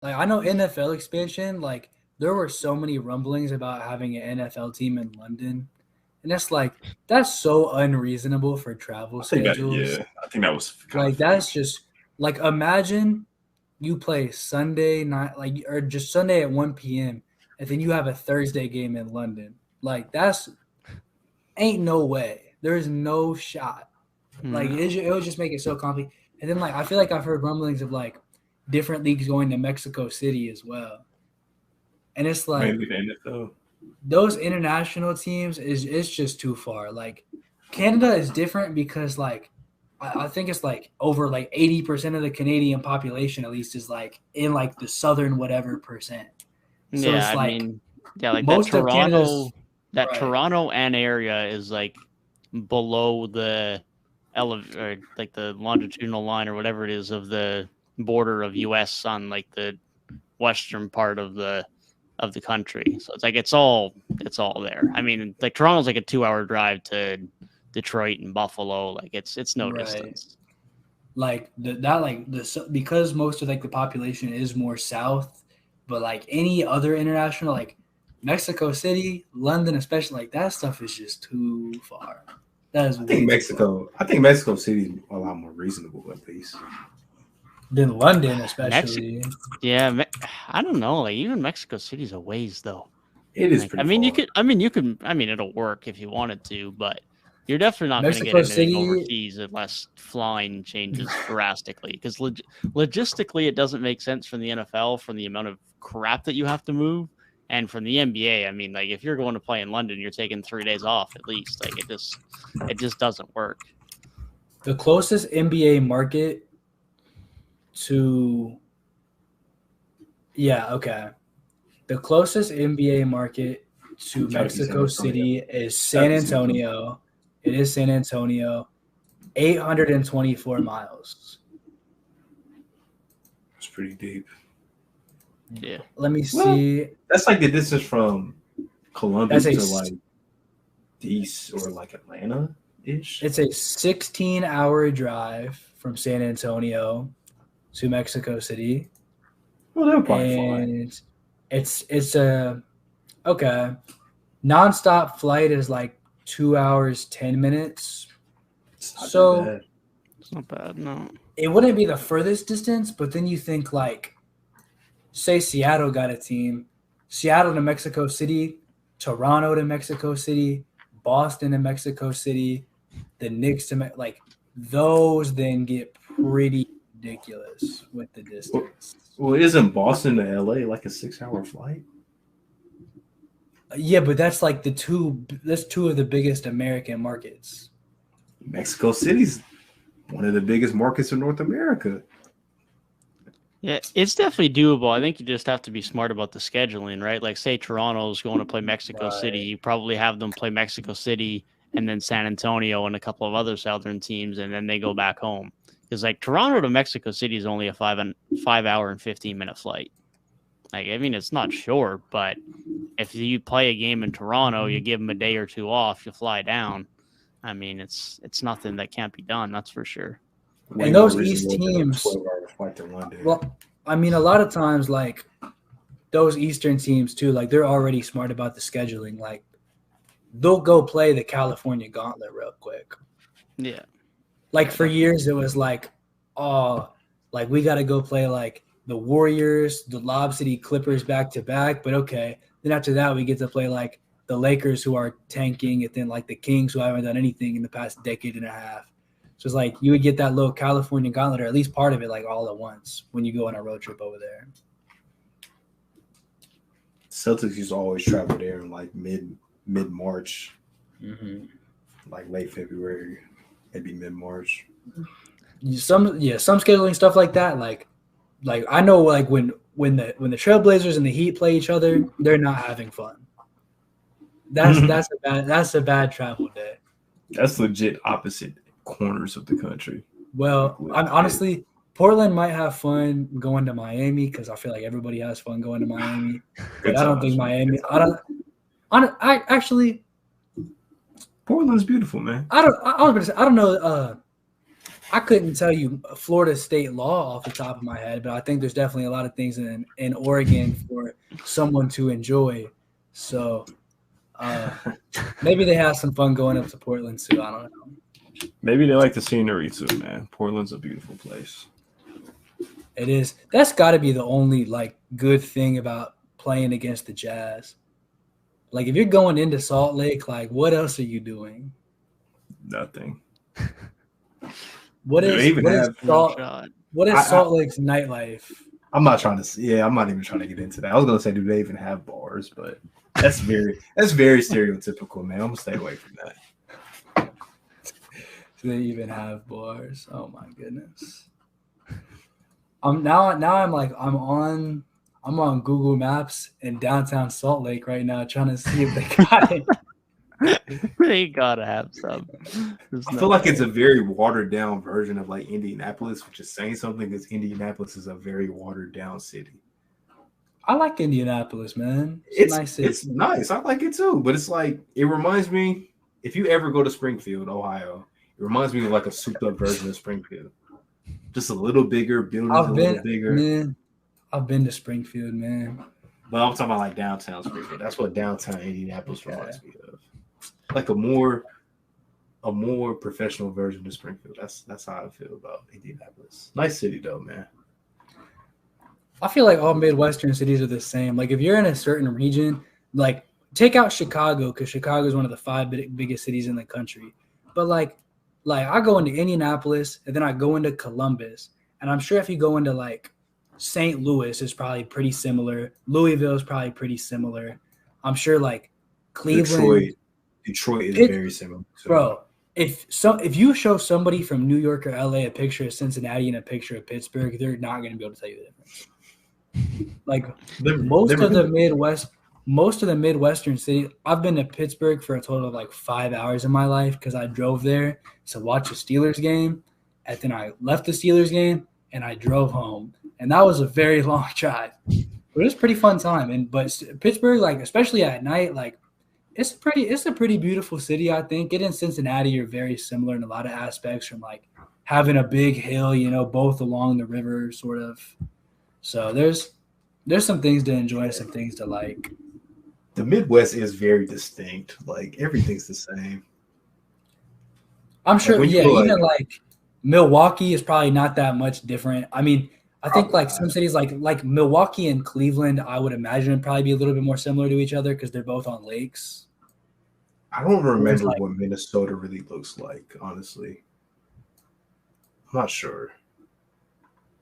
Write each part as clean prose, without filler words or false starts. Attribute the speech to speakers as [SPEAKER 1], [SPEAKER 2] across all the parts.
[SPEAKER 1] Like I know NFL expansion, like there were so many rumblings about having an NFL team in London. And it's like that's so unreasonable for travel schedules.
[SPEAKER 2] I think that was kind of
[SPEAKER 1] Like
[SPEAKER 2] fake.
[SPEAKER 1] that's just like imagine you play Sunday night like or just Sunday at 1 p.m. and then you have a Thursday game in London. Like that's ain't no way. There's no shot. Like
[SPEAKER 3] No.
[SPEAKER 1] it would just make it so complicated. And then like I feel like I've heard rumblings of like different leagues going to Mexico City as well. And it's like
[SPEAKER 2] Mainly the NFL.
[SPEAKER 1] those international teams is it's just too far. Like Canada is different because like I think it's like over like 80% of the Canadian population at least is like in like the southern whatever percent. So
[SPEAKER 3] Yeah,
[SPEAKER 1] it's
[SPEAKER 3] I
[SPEAKER 1] like
[SPEAKER 3] mean, yeah, like
[SPEAKER 1] most of Canada's
[SPEAKER 3] that
[SPEAKER 1] right.
[SPEAKER 3] Toronto and area is like below the or like the longitudinal line or whatever it is of the border of US on like the western part of the country. So it's like it's all there. I mean, like Toronto's like a 2-hour drive to Detroit and Buffalo. Like it's no
[SPEAKER 1] Right.
[SPEAKER 3] distance.
[SPEAKER 1] Like because most of like the population is more south, but like any other international like Mexico City, London, especially like that stuff is just too far. That is
[SPEAKER 2] I think Mexico City is a lot more reasonable at least.
[SPEAKER 1] Than London, especially.
[SPEAKER 3] Yeah, I don't know. Like even Mexico City's a ways though.
[SPEAKER 2] It is
[SPEAKER 3] like,
[SPEAKER 2] pretty
[SPEAKER 3] I mean,
[SPEAKER 2] far.
[SPEAKER 3] I mean, it'll work if you wanted to, but you're definitely not going to get
[SPEAKER 1] Mexico
[SPEAKER 3] anything
[SPEAKER 1] City
[SPEAKER 3] overseas unless flying changes drastically. Because logistically, it doesn't make sense from the NFL from the amount of crap that you have to move, and from the NBA. I mean, like if you're going to play in London, you're taking 3 days off at least. Like it just doesn't work.
[SPEAKER 1] the closest NBA market to the closest NBA market to Mexico City is San Antonio. It is San Antonio, 824 miles.
[SPEAKER 2] It's pretty deep.
[SPEAKER 3] Yeah.
[SPEAKER 1] Let me see.
[SPEAKER 2] That's like the distance from Columbus
[SPEAKER 1] That's
[SPEAKER 2] to like the east or like Atlanta-ish.
[SPEAKER 1] It's a 16-hour drive from San Antonio to Mexico City.
[SPEAKER 2] Well, they'll probably
[SPEAKER 1] And it's a nonstop flight is like 2 hours 10 minutes. So
[SPEAKER 3] it's not bad. No,
[SPEAKER 1] it wouldn't be the furthest distance, but then you think like, say Seattle got a team, Seattle to Mexico City, Toronto to Mexico City, Boston to Mexico City, the Knicks to like those then get pretty ridiculous with the distance.
[SPEAKER 2] Well, isn't Boston to LA like a 6-hour flight?
[SPEAKER 1] Yeah, but that's like that's two of the biggest American markets.
[SPEAKER 2] Mexico City's one of the biggest markets in North America.
[SPEAKER 3] Yeah, it's definitely doable. I think you just have to be smart about the scheduling, right? Like, say Toronto's going to play Mexico City, you probably have them play Mexico City and then San Antonio and a couple of other southern teams, and then they go back home. Because like Toronto to Mexico City is only a 5-hour and 15-minute flight. Like, I mean, it's not short, but if you play a game in Toronto, you give them a day or two off, you fly down. I mean, it's nothing that can't be done. That's for sure.
[SPEAKER 1] And those East teams, well, I mean, a lot of times, like those Eastern teams too, like they're already smart about the scheduling. Like they'll go play the California Gauntlet real quick.
[SPEAKER 3] Yeah.
[SPEAKER 1] Like for years, it was like, oh, like we got to go play like the Warriors, the Lob City Clippers back to back. But okay, then after that, we get to play like the Lakers who are tanking, and then like the Kings who haven't done anything in the past decade and a half. So it's like you would get that little California Gauntlet, or at least part of it, like all at once when you go on a road trip over there.
[SPEAKER 2] Celtics used to always travel there in like mid-March, like late February, maybe mid-March.
[SPEAKER 1] Some scheduling stuff like that. Like I know like when the Trailblazers and the Heat play each other, they're not having fun. That's a bad travel day.
[SPEAKER 2] That's legit opposite corners of the country.
[SPEAKER 1] Well, honestly, Portland might have fun going to Miami because I feel like everybody has fun going to Miami. But I don't think Miami. I actually.
[SPEAKER 2] Portland's beautiful, man.
[SPEAKER 1] I don't know. I couldn't tell you Florida state law off the top of my head, but I think there's definitely a lot of things in Oregon for someone to enjoy. So maybe they have some fun going up to Portland too. I don't know.
[SPEAKER 2] Maybe they like the scenery too, man. Portland's a beautiful place.
[SPEAKER 1] It is. That's got to be the only like good thing about playing against the Jazz. Like if you're going into Salt Lake, like what else are you doing?
[SPEAKER 2] Nothing.
[SPEAKER 1] What is Salt Lake's nightlife?
[SPEAKER 2] I'm not trying to. Yeah, I'm not even trying to get into that. I was gonna say, do they even have bars? But that's very stereotypical, man. I'm gonna stay away from that.
[SPEAKER 1] Do they even have bars? Oh my goodness. I'm on Google Maps in downtown Salt Lake right now, trying to see if they got it.
[SPEAKER 3] They gotta have some.
[SPEAKER 2] I feel like it's a very watered down version of like Indianapolis, which is saying something because Indianapolis is a very watered down city.
[SPEAKER 1] I like Indianapolis, man. It's a nice city.
[SPEAKER 2] It's nice. I like it too. But it's like it reminds me, if you ever go to Springfield, Ohio, it reminds me of like a souped up version of Springfield. Just a little bigger, buildings a little bigger.
[SPEAKER 1] Man, I've been to Springfield, man.
[SPEAKER 2] But I'm talking about like downtown Springfield. That's what downtown Indianapolis reminds me of. Like a more professional version of Springfield. That's how I feel about Indianapolis. Nice city though, man.
[SPEAKER 1] I feel like all Midwestern cities are the same. Like if you're in a certain region, like take out Chicago because Chicago is one of the 5 biggest cities in the country. But like I go into Indianapolis and then I go into Columbus, and I'm sure if you go into like St. Louis, it's probably pretty similar. Louisville is probably pretty similar. I'm sure like Cleveland.
[SPEAKER 2] Detroit is very similar.
[SPEAKER 1] Bro, if you show somebody from New York or LA a picture of Cincinnati and a picture of Pittsburgh, they're not going to be able to tell you the difference. Like most of the Midwestern cities, I've been to Pittsburgh for a total of like 5 hours in my life because I drove there to watch a Steelers game, and then I left the Steelers game and I drove home, and that was a very long drive. But it was a pretty fun time. But Pittsburgh, like especially at night, like. It's a pretty beautiful city, I think. It and Cincinnati are very similar in a lot of aspects, from like having a big hill, both along the river, sort of. So there's some things to enjoy, some things to like.
[SPEAKER 2] The Midwest is very distinct. Like everything's the same.
[SPEAKER 1] I'm sure, even like Milwaukee is probably not that much different. I mean, I think like some cities like Milwaukee and Cleveland, I would imagine would probably be a little bit more similar to each other because they're both on lakes.
[SPEAKER 2] I don't remember what Minnesota really looks like, honestly. I'm not sure.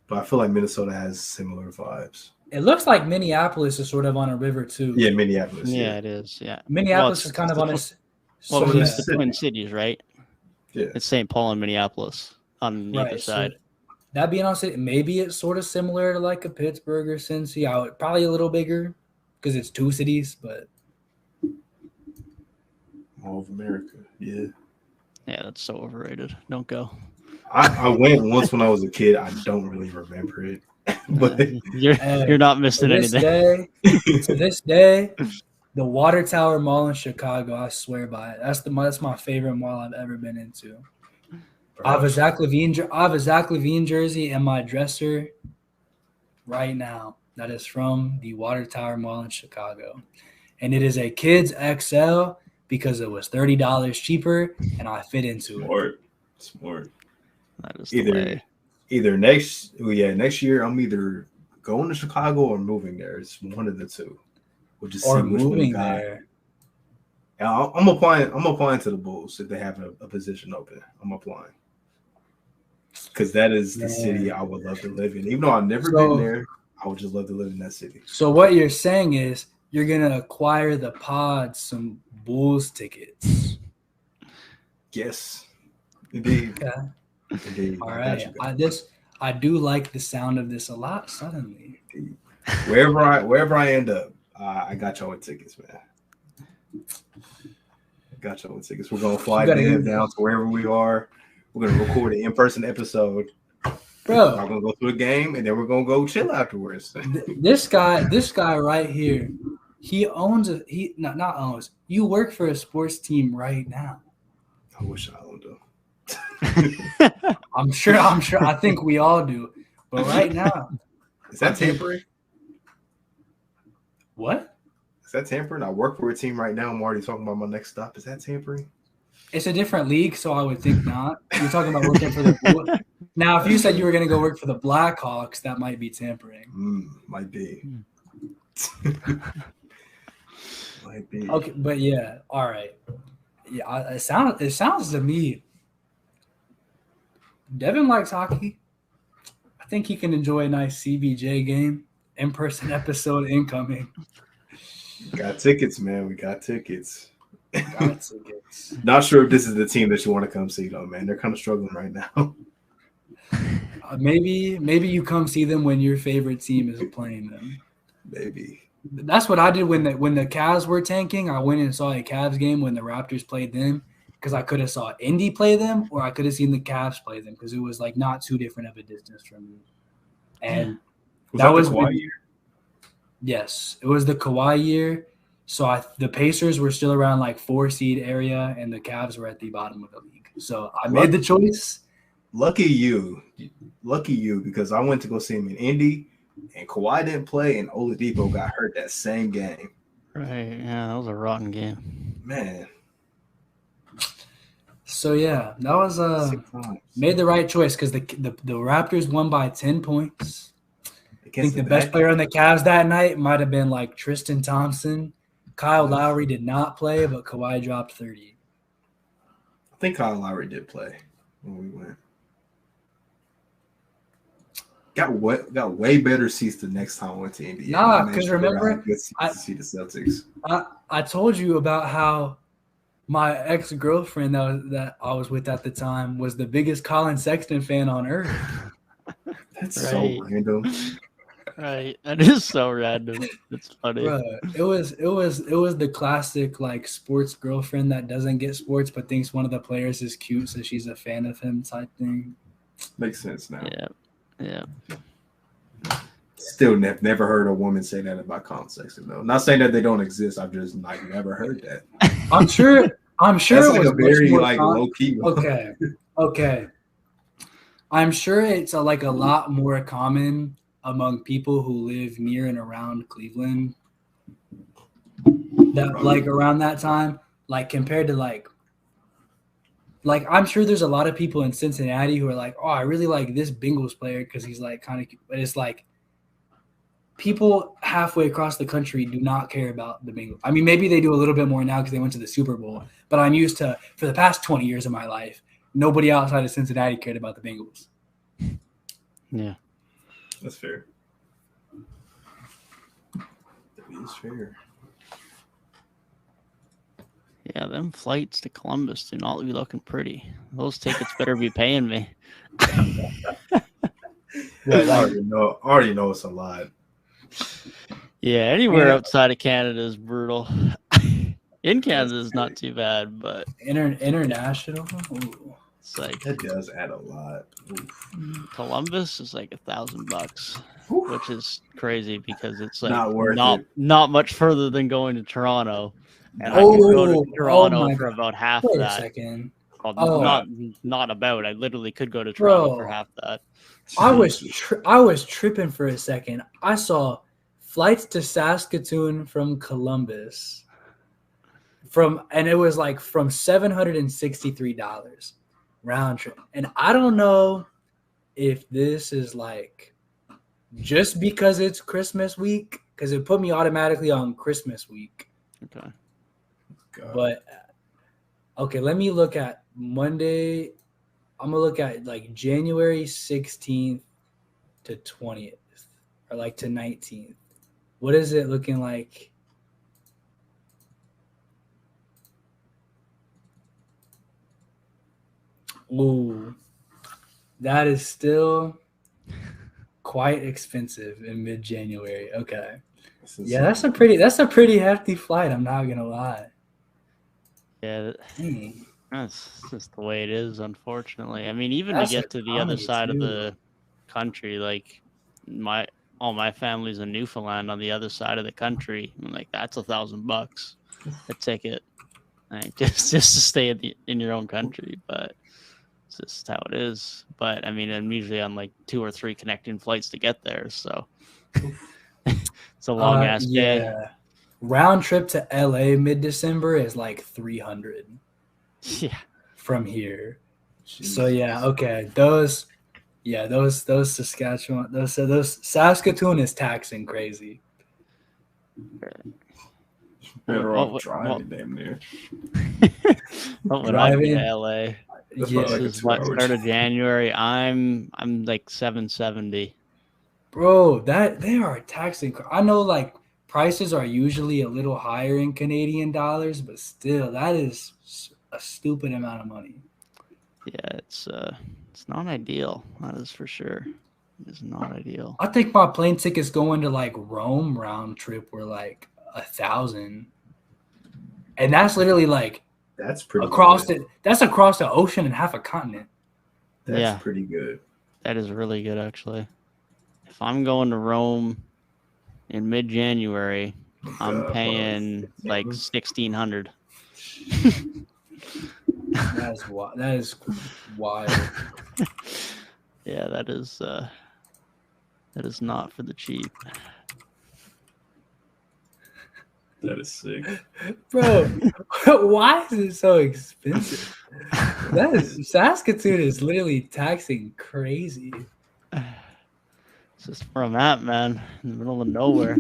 [SPEAKER 2] But I feel like Minnesota has similar vibes.
[SPEAKER 1] It looks like Minneapolis is sort of on a river too.
[SPEAKER 2] Yeah, Minneapolis.
[SPEAKER 3] Yeah, it is. Yeah.
[SPEAKER 1] Minneapolis is kind of on a
[SPEAKER 3] it's the Twin Cities, right?
[SPEAKER 2] Yeah.
[SPEAKER 3] It's St. Paul and Minneapolis on either side.
[SPEAKER 1] So that being honest, maybe it's sort of similar to like a Pittsburgh or Cincy. Probably a little bigger because it's 2 cities, but
[SPEAKER 2] All of America, yeah.
[SPEAKER 3] Yeah, that's so overrated. Don't go.
[SPEAKER 2] I went once when I was a kid. I don't really remember it, but
[SPEAKER 3] you're not missing anything.
[SPEAKER 1] To this day, the Water Tower Mall in Chicago, I swear by it. That's my favorite mall I've ever been into. I have a Zach LaVine jersey in my dresser right now. That is from the Water Tower Mall in Chicago, and it is a kids XL because it was $30 cheaper, and I fit into it.
[SPEAKER 2] Smart.
[SPEAKER 3] That is the way.
[SPEAKER 2] Either next year I'm either going to Chicago or moving there. It's one of the two. We'll just see which one we got. There. I'm applying to the Bulls if they have a position open. I'm applying. Because that is the city I would love to live in. Even though I've never been there, I would just love to live in that city.
[SPEAKER 1] So what you're saying is you're going to acquire the pod some Bulls tickets.
[SPEAKER 2] Yes. Indeed.
[SPEAKER 1] Okay.
[SPEAKER 2] Indeed.
[SPEAKER 1] All right. I do like the sound of this a lot suddenly.
[SPEAKER 2] Wherever I end up, I got y'all with tickets, man. We're going to fly down to wherever we are. We're going to record an in-person episode.
[SPEAKER 1] Bro.
[SPEAKER 2] We're going to go through a game, and then we're going to go chill afterwards.
[SPEAKER 1] This guy right here, he owns not owns. You work for a sports team right now.
[SPEAKER 2] I wish I owned them.
[SPEAKER 1] I'm sure. I think we all do. But right now,
[SPEAKER 2] is that tampering?
[SPEAKER 1] What?
[SPEAKER 2] Is that tampering? I work for a team right now. I'm already talking about my next stop. Is that tampering?
[SPEAKER 1] It's a different league, so I would think not. You're talking about working for the now. If you said you were going to go work for the Blackhawks, that might be tampering.
[SPEAKER 2] Might be. Might be.
[SPEAKER 1] Okay, but yeah, all right. Yeah, it sounds to me. Devin likes hockey. I think he can enjoy a nice CBJ game. In-person episode incoming.
[SPEAKER 2] Got tickets, man. We got tickets.
[SPEAKER 1] Got tickets.
[SPEAKER 2] Not sure if this is the team that you want to come see, though, man. They're kind of struggling right now.
[SPEAKER 1] Maybe you come see them when your favorite team is playing them.
[SPEAKER 2] Maybe.
[SPEAKER 1] That's what I did when the Cavs were tanking. I went and saw a Cavs game when the Raptors played them because I could have saw Indy play them or I could have seen the Cavs play them because it was like not too different of a distance from me. And
[SPEAKER 2] that was the Kawhi year?
[SPEAKER 1] Yes, it was the Kawhi year. So the Pacers were still around like 4 seed area, and the Cavs were at the bottom of the league. So I made the choice.
[SPEAKER 2] Lucky you, because I went to go see him in Indy, and Kawhi didn't play, and Oladipo got hurt that same game.
[SPEAKER 3] Right? Yeah, that was a rotten game,
[SPEAKER 2] man.
[SPEAKER 1] So yeah, that was made the right choice because the Raptors won by 10 points. I think the best player on the Cavs that night might have been like Tristan Thompson. Kyle Lowry did not play, but Kawhi dropped 30.
[SPEAKER 2] I think Kyle Lowry did play when we went. Got way better seats the next time I went to Indiana.
[SPEAKER 1] Nah, because remember,
[SPEAKER 2] I see the Celtics.
[SPEAKER 1] I told you about how my ex-girlfriend that I was with at the time was the biggest Colin Sexton fan on earth.
[SPEAKER 2] That's so random.
[SPEAKER 3] Right, that is so random. It's funny.
[SPEAKER 1] Bruh, it was the classic like sports girlfriend that doesn't get sports but thinks one of the players is cute, so she's a fan of him type thing.
[SPEAKER 2] Makes sense now.
[SPEAKER 3] Yeah.
[SPEAKER 2] Still never heard a woman say that about Colin Sexton though. Not saying that they don't exist. I've just like never heard that.
[SPEAKER 1] I'm sure.
[SPEAKER 2] That's
[SPEAKER 1] it
[SPEAKER 2] like
[SPEAKER 1] was
[SPEAKER 2] a very like low key.
[SPEAKER 1] Okay. I'm sure it's a lot more common among people who live near and around Cleveland that like around that time, like compared to like I'm sure there's a lot of people in Cincinnati who are like, oh, I really like this Bengals player because he's like kind of, but it's like people halfway across the country do not care about the Bengals. I mean, maybe they do a little bit more now because they went to the Super Bowl, but I'm used to, for the past 20 years of my life, nobody outside of Cincinnati cared about the Bengals.
[SPEAKER 3] Yeah.
[SPEAKER 2] That's fair. That is fair.
[SPEAKER 3] Yeah, them flights to Columbus do not be looking pretty. Those tickets better be paying me.
[SPEAKER 2] I already know it's a lot.
[SPEAKER 3] Yeah, anywhere outside of Canada is brutal. In Canada is not too bad, but
[SPEAKER 1] international. Ooh.
[SPEAKER 3] It's like
[SPEAKER 2] that does add a lot. Oof.
[SPEAKER 3] Columbus is like $1,000, which is crazy because it's like not much further than going to Toronto. And I could go to Toronto for about half
[SPEAKER 1] Wait
[SPEAKER 3] that.
[SPEAKER 1] A second.
[SPEAKER 3] Not about. I literally could go to Toronto for half that.
[SPEAKER 1] I was tripping for a second. I saw flights to Saskatoon from Columbus and it was like from $763 round trip. And I don't know if this is like just because it's Christmas week, because it put me automatically on Christmas week.
[SPEAKER 3] Okay.
[SPEAKER 2] God.
[SPEAKER 1] But okay, let me look at Monday. I'm gonna look at like January 16th to 20th, or like to 19th. What is it looking like? Ooh, that is still quite expensive in mid-January. Okay, yeah, that's a pretty hefty flight. I'm not gonna lie.
[SPEAKER 3] Yeah, that's just the way it is, unfortunately. I mean, even to get to the other side of the country, like all my family's in Newfoundland on the other side of the country. I'm like, that's $1,000 a ticket, like, just to stay in your own country. But just how it is. But I mean, I'm usually on like 2 or 3 connecting flights to get there, so it's a long ass day.
[SPEAKER 1] Round trip to LA mid-December is like $300.
[SPEAKER 3] Yeah,
[SPEAKER 1] from here.
[SPEAKER 2] Jesus.
[SPEAKER 1] So yeah, okay, those Saskatchewan, those Saskatoon is taxing crazy.
[SPEAKER 2] Better off driving damn near.
[SPEAKER 3] What would I be to LA?
[SPEAKER 1] Yeah,
[SPEAKER 3] This is what start of January. I'm like 770.
[SPEAKER 1] Bro, that they are taxing. I know like prices are usually a little higher in Canadian dollars, but still, that is a stupid amount of money.
[SPEAKER 3] Yeah, it's not ideal. That is for sure. It's not ideal.
[SPEAKER 1] I think my plane tickets going to like Rome round trip were like 1,000, and that's literally like
[SPEAKER 2] that's pretty
[SPEAKER 1] across
[SPEAKER 2] good.
[SPEAKER 1] That's across the ocean and half a continent.
[SPEAKER 2] That's pretty good.
[SPEAKER 3] That is really good, actually. If I'm going to Rome in mid-January, I'm paying like $1,600.
[SPEAKER 1] That is wild.
[SPEAKER 3] Yeah, that is not for the cheap.
[SPEAKER 2] That is sick.
[SPEAKER 1] Bro, why is it so expensive? Saskatoon is literally taxing crazy.
[SPEAKER 3] It's just where I'm at, man. In the middle of nowhere.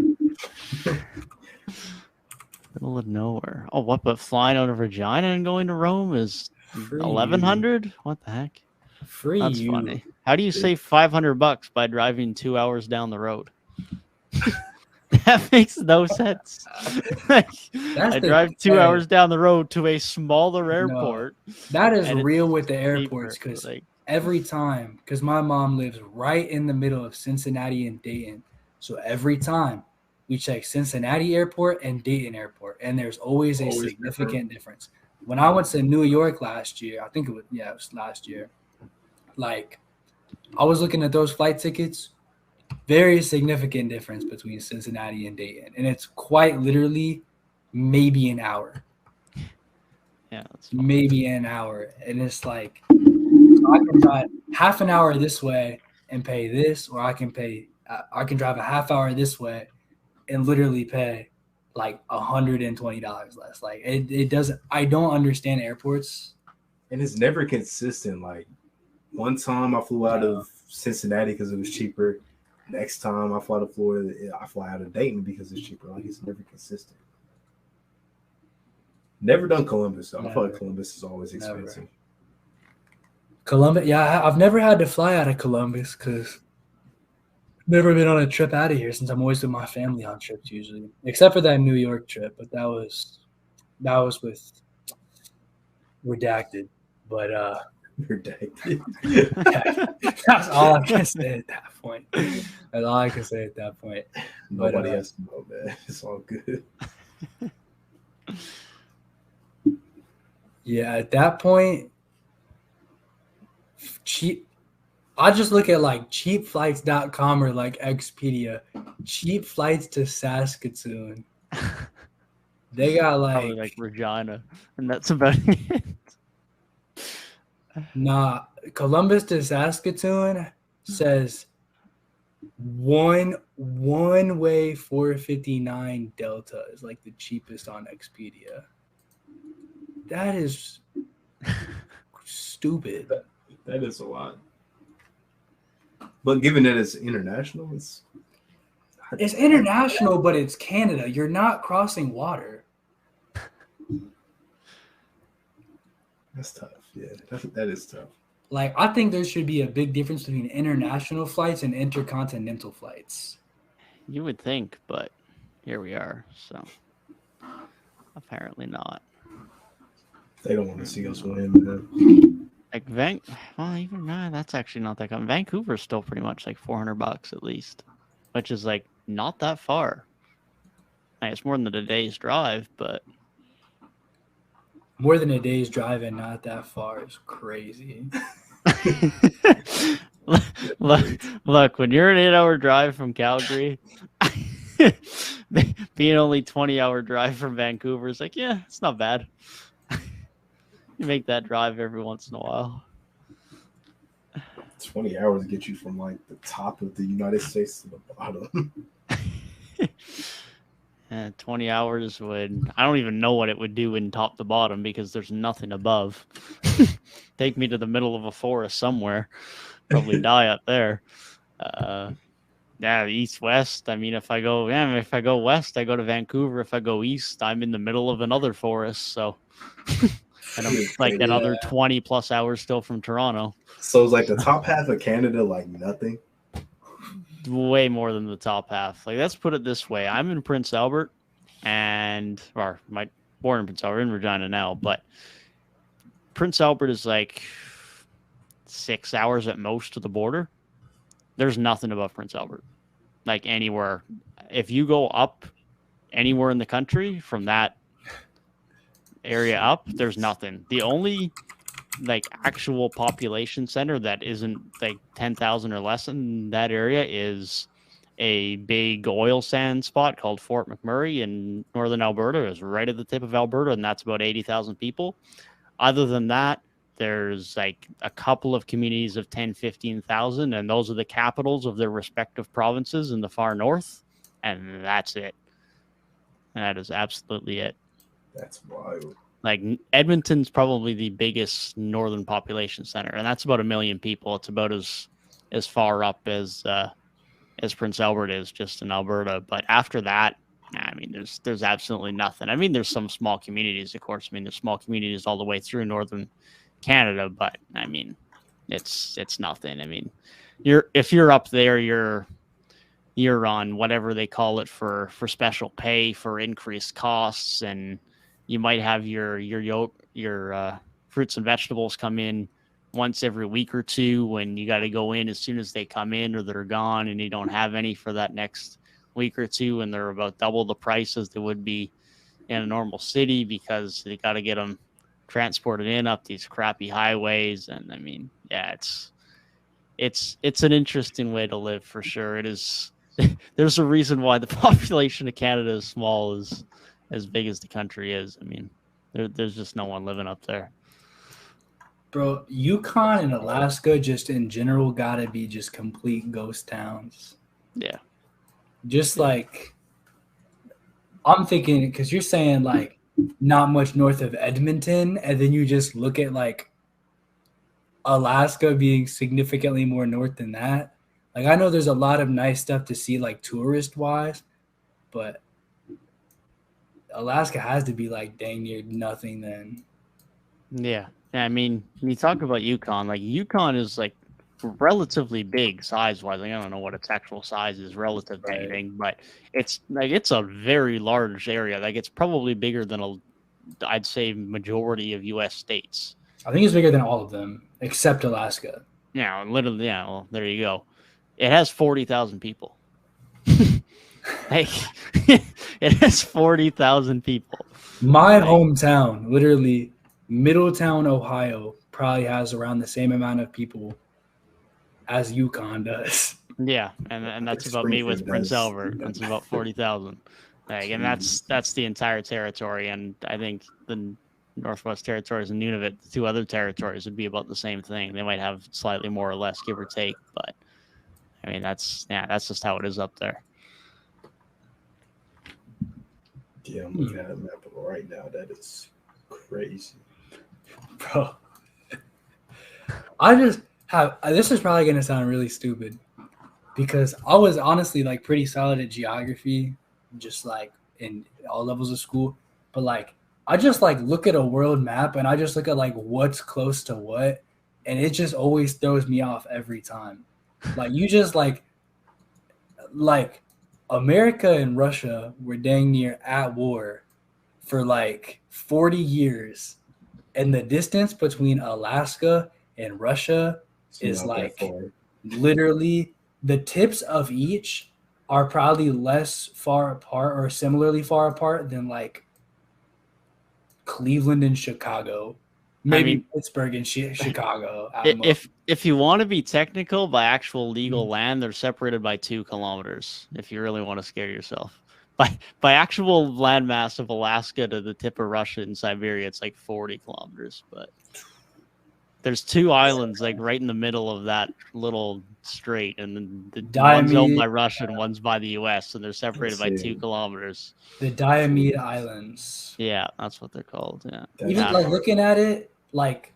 [SPEAKER 3] Middle of nowhere. Oh, what? But flying out of Regina and going to Rome is $1,100? What the heck?
[SPEAKER 1] Free.
[SPEAKER 3] That's funny. How do you save $500 by driving 2 hours down the road? That makes no sense. I drive 2 hours down the road to a smaller airport.
[SPEAKER 1] No, that is real with the airports because every time, because my mom lives right in the middle of Cincinnati and Dayton. So every time we check Cincinnati Airport and Dayton Airport, and there's always a significant difference. When I went to New York last year, I think it was last year, like I was looking at those flight tickets, very significant difference between Cincinnati and Dayton. And it's quite literally maybe an hour.
[SPEAKER 3] Yeah, that's
[SPEAKER 1] maybe an hour. And it's like, I can drive half an hour this way and pay this, or I can drive a half hour this way and literally pay like $120 less. Like it doesn't, I don't understand airports.
[SPEAKER 2] And it's never consistent. Like one time I flew out of Cincinnati because it was cheaper. Next time I fly to Florida, I fly out of Dayton because it's cheaper. Like it's never consistent. Never done Columbus though. I feel like Columbus is always expensive.
[SPEAKER 1] Columbus, yeah, I've never had to fly out of Columbus because I've never been on a trip out of here since I'm always with my family on trips usually, except for that New York trip. But that was with redacted. But
[SPEAKER 2] redacted.
[SPEAKER 1] That's all I can say at that point. That's all I can say at that point.
[SPEAKER 2] Nobody has to know, man. It's all good.
[SPEAKER 1] Yeah, at that point, cheap. I just look at like cheapflights.com or like Expedia. Cheap flights to Saskatoon. They got
[SPEAKER 3] like Regina, and that's about it.
[SPEAKER 1] Nah, Columbus to Saskatoon says one way 459 Delta is like the cheapest on Expedia. That is stupid.
[SPEAKER 2] That is a lot. But given that it's international, it's
[SPEAKER 1] international, but it's Canada. You're not crossing water.
[SPEAKER 2] That's tough. Yeah, that is tough.
[SPEAKER 1] Like, I think there should be a big difference between international flights and intercontinental flights.
[SPEAKER 3] You would think, but here we are. So apparently not.
[SPEAKER 2] They don't want to see us win, man.
[SPEAKER 3] Like that's actually not that common. Vancouver's still pretty much like $400 at least, which is like not that far. Like, it's more than a day's drive, but
[SPEAKER 1] more than a day's drive and not that far is crazy.
[SPEAKER 3] Look, when you're an 8-hour drive from Calgary, being only 20-hour drive from Vancouver is like, yeah, it's not bad. You make that drive every once in a while.
[SPEAKER 2] 20 hours get you from like the top of the United States to the bottom.
[SPEAKER 3] 20 hours would, I don't even know what it would do in top to bottom because there's nothing above. Take me to the middle of a forest somewhere. Probably die up there. Yeah, east west. I mean, if I go west, I go to Vancouver. If I go east, I'm in the middle of another forest. So, and I'm like another 20 plus hours still from Toronto.
[SPEAKER 2] So it's like the top half of Canada, like nothing.
[SPEAKER 3] Way more than the top half. Like, let's put it this way: I'm in Prince Albert, born in Prince Albert, in Regina now, but Prince Albert is like 6 hours at most to the border. There's nothing above Prince Albert, like anywhere. If you go up anywhere in the country from that area up, there's nothing. The only like actual population center that isn't like 10,000 or less in that area is a big oil sand spot called Fort McMurray in northern Alberta. It's right at the tip of Alberta, and that's about 80,000 people. Other than that, there's like a couple of communities of 10, 15,000, and those are the capitals of their respective provinces in the far north, and that's it. And that is absolutely it.
[SPEAKER 2] That's wild.
[SPEAKER 3] Like, Edmonton's probably the biggest northern population center, and that's about 1 million people. It's about as far up as Prince Albert is, just in Alberta. But after that, I mean, there's absolutely nothing. I mean, there's some small communities, of course. I mean, there's small communities all the way through northern Canada, but I mean, it's nothing. I mean, if you're up there, you're on whatever they call it for special pay for increased costs, and you might have your fruits and vegetables come in once every week or two when you got to go in as soon as they come in or they're gone, and you don't have any for that next week or two, and they're about double the price as they would be in a normal city because they got to get them transported in up these crappy highways. And I mean, yeah, it's an interesting way to live for sure. It is. There's a reason why the population of Canada is small as big as the country is. I mean, there's just no one living up there.
[SPEAKER 1] Bro, Yukon and Alaska just in general gotta be just complete ghost towns.
[SPEAKER 3] Yeah.
[SPEAKER 1] Just like, I'm thinking, because you're saying like not much north of Edmonton, and then you just look at like Alaska being significantly more north than that. Like, I know there's a lot of nice stuff to see, like tourist wise, but Alaska has to be like dang near nothing then.
[SPEAKER 3] Yeah. I mean, when you talk about Yukon, like Yukon is like relatively big size wise. Like, I don't know what its actual size is relative to anything, but it's a very large area. Like, it's probably bigger than I'd say majority of US states.
[SPEAKER 1] I think it's bigger than all of them except Alaska.
[SPEAKER 3] Yeah, literally. Yeah, well, there you go. It has 40,000 people. Hey, it has 40,000 people.
[SPEAKER 1] My hometown, literally Middletown, Ohio, probably has around the same amount of people as Yukon does.
[SPEAKER 3] Yeah, and that's about me with Prince Albert. That's about 40,000. Like, and that's the entire territory. And I think the Northwest Territories and Nunavut, the two other territories, would be about the same thing. They might have slightly more or less, give or take, but I mean, that's just how it is up there.
[SPEAKER 2] Yeah, I'm looking at a map right now. That is crazy.
[SPEAKER 1] Bro, I just have, this is probably going to sound really stupid because I was honestly like pretty solid at geography, just like in all levels of school. But like, I just like look at a world map and I just look at like what's close to what. And it just always throws me off every time. Like, you just like America and Russia were dang near at war for like 40 years. And the distance between Alaska and Russia is like literally the tips of each are probably less far apart or similarly far apart than like Cleveland and Chicago. Maybe Pittsburgh and Chicago.
[SPEAKER 3] If you want to be technical, by actual legal land, they're separated by 2 kilometers. If you really want to scare yourself, by actual landmass of Alaska to the tip of Russia and Siberia, it's like 40 kilometers. But There's 2 islands like right in the middle of that little strait, and the one's owned
[SPEAKER 1] Diomede,
[SPEAKER 3] by Russia and one's by the U.S., and they're separated by 2 kilometers.
[SPEAKER 1] the Diomede Islands.
[SPEAKER 3] Yeah, that's what they're called. Yeah,
[SPEAKER 1] Even like looking at it, like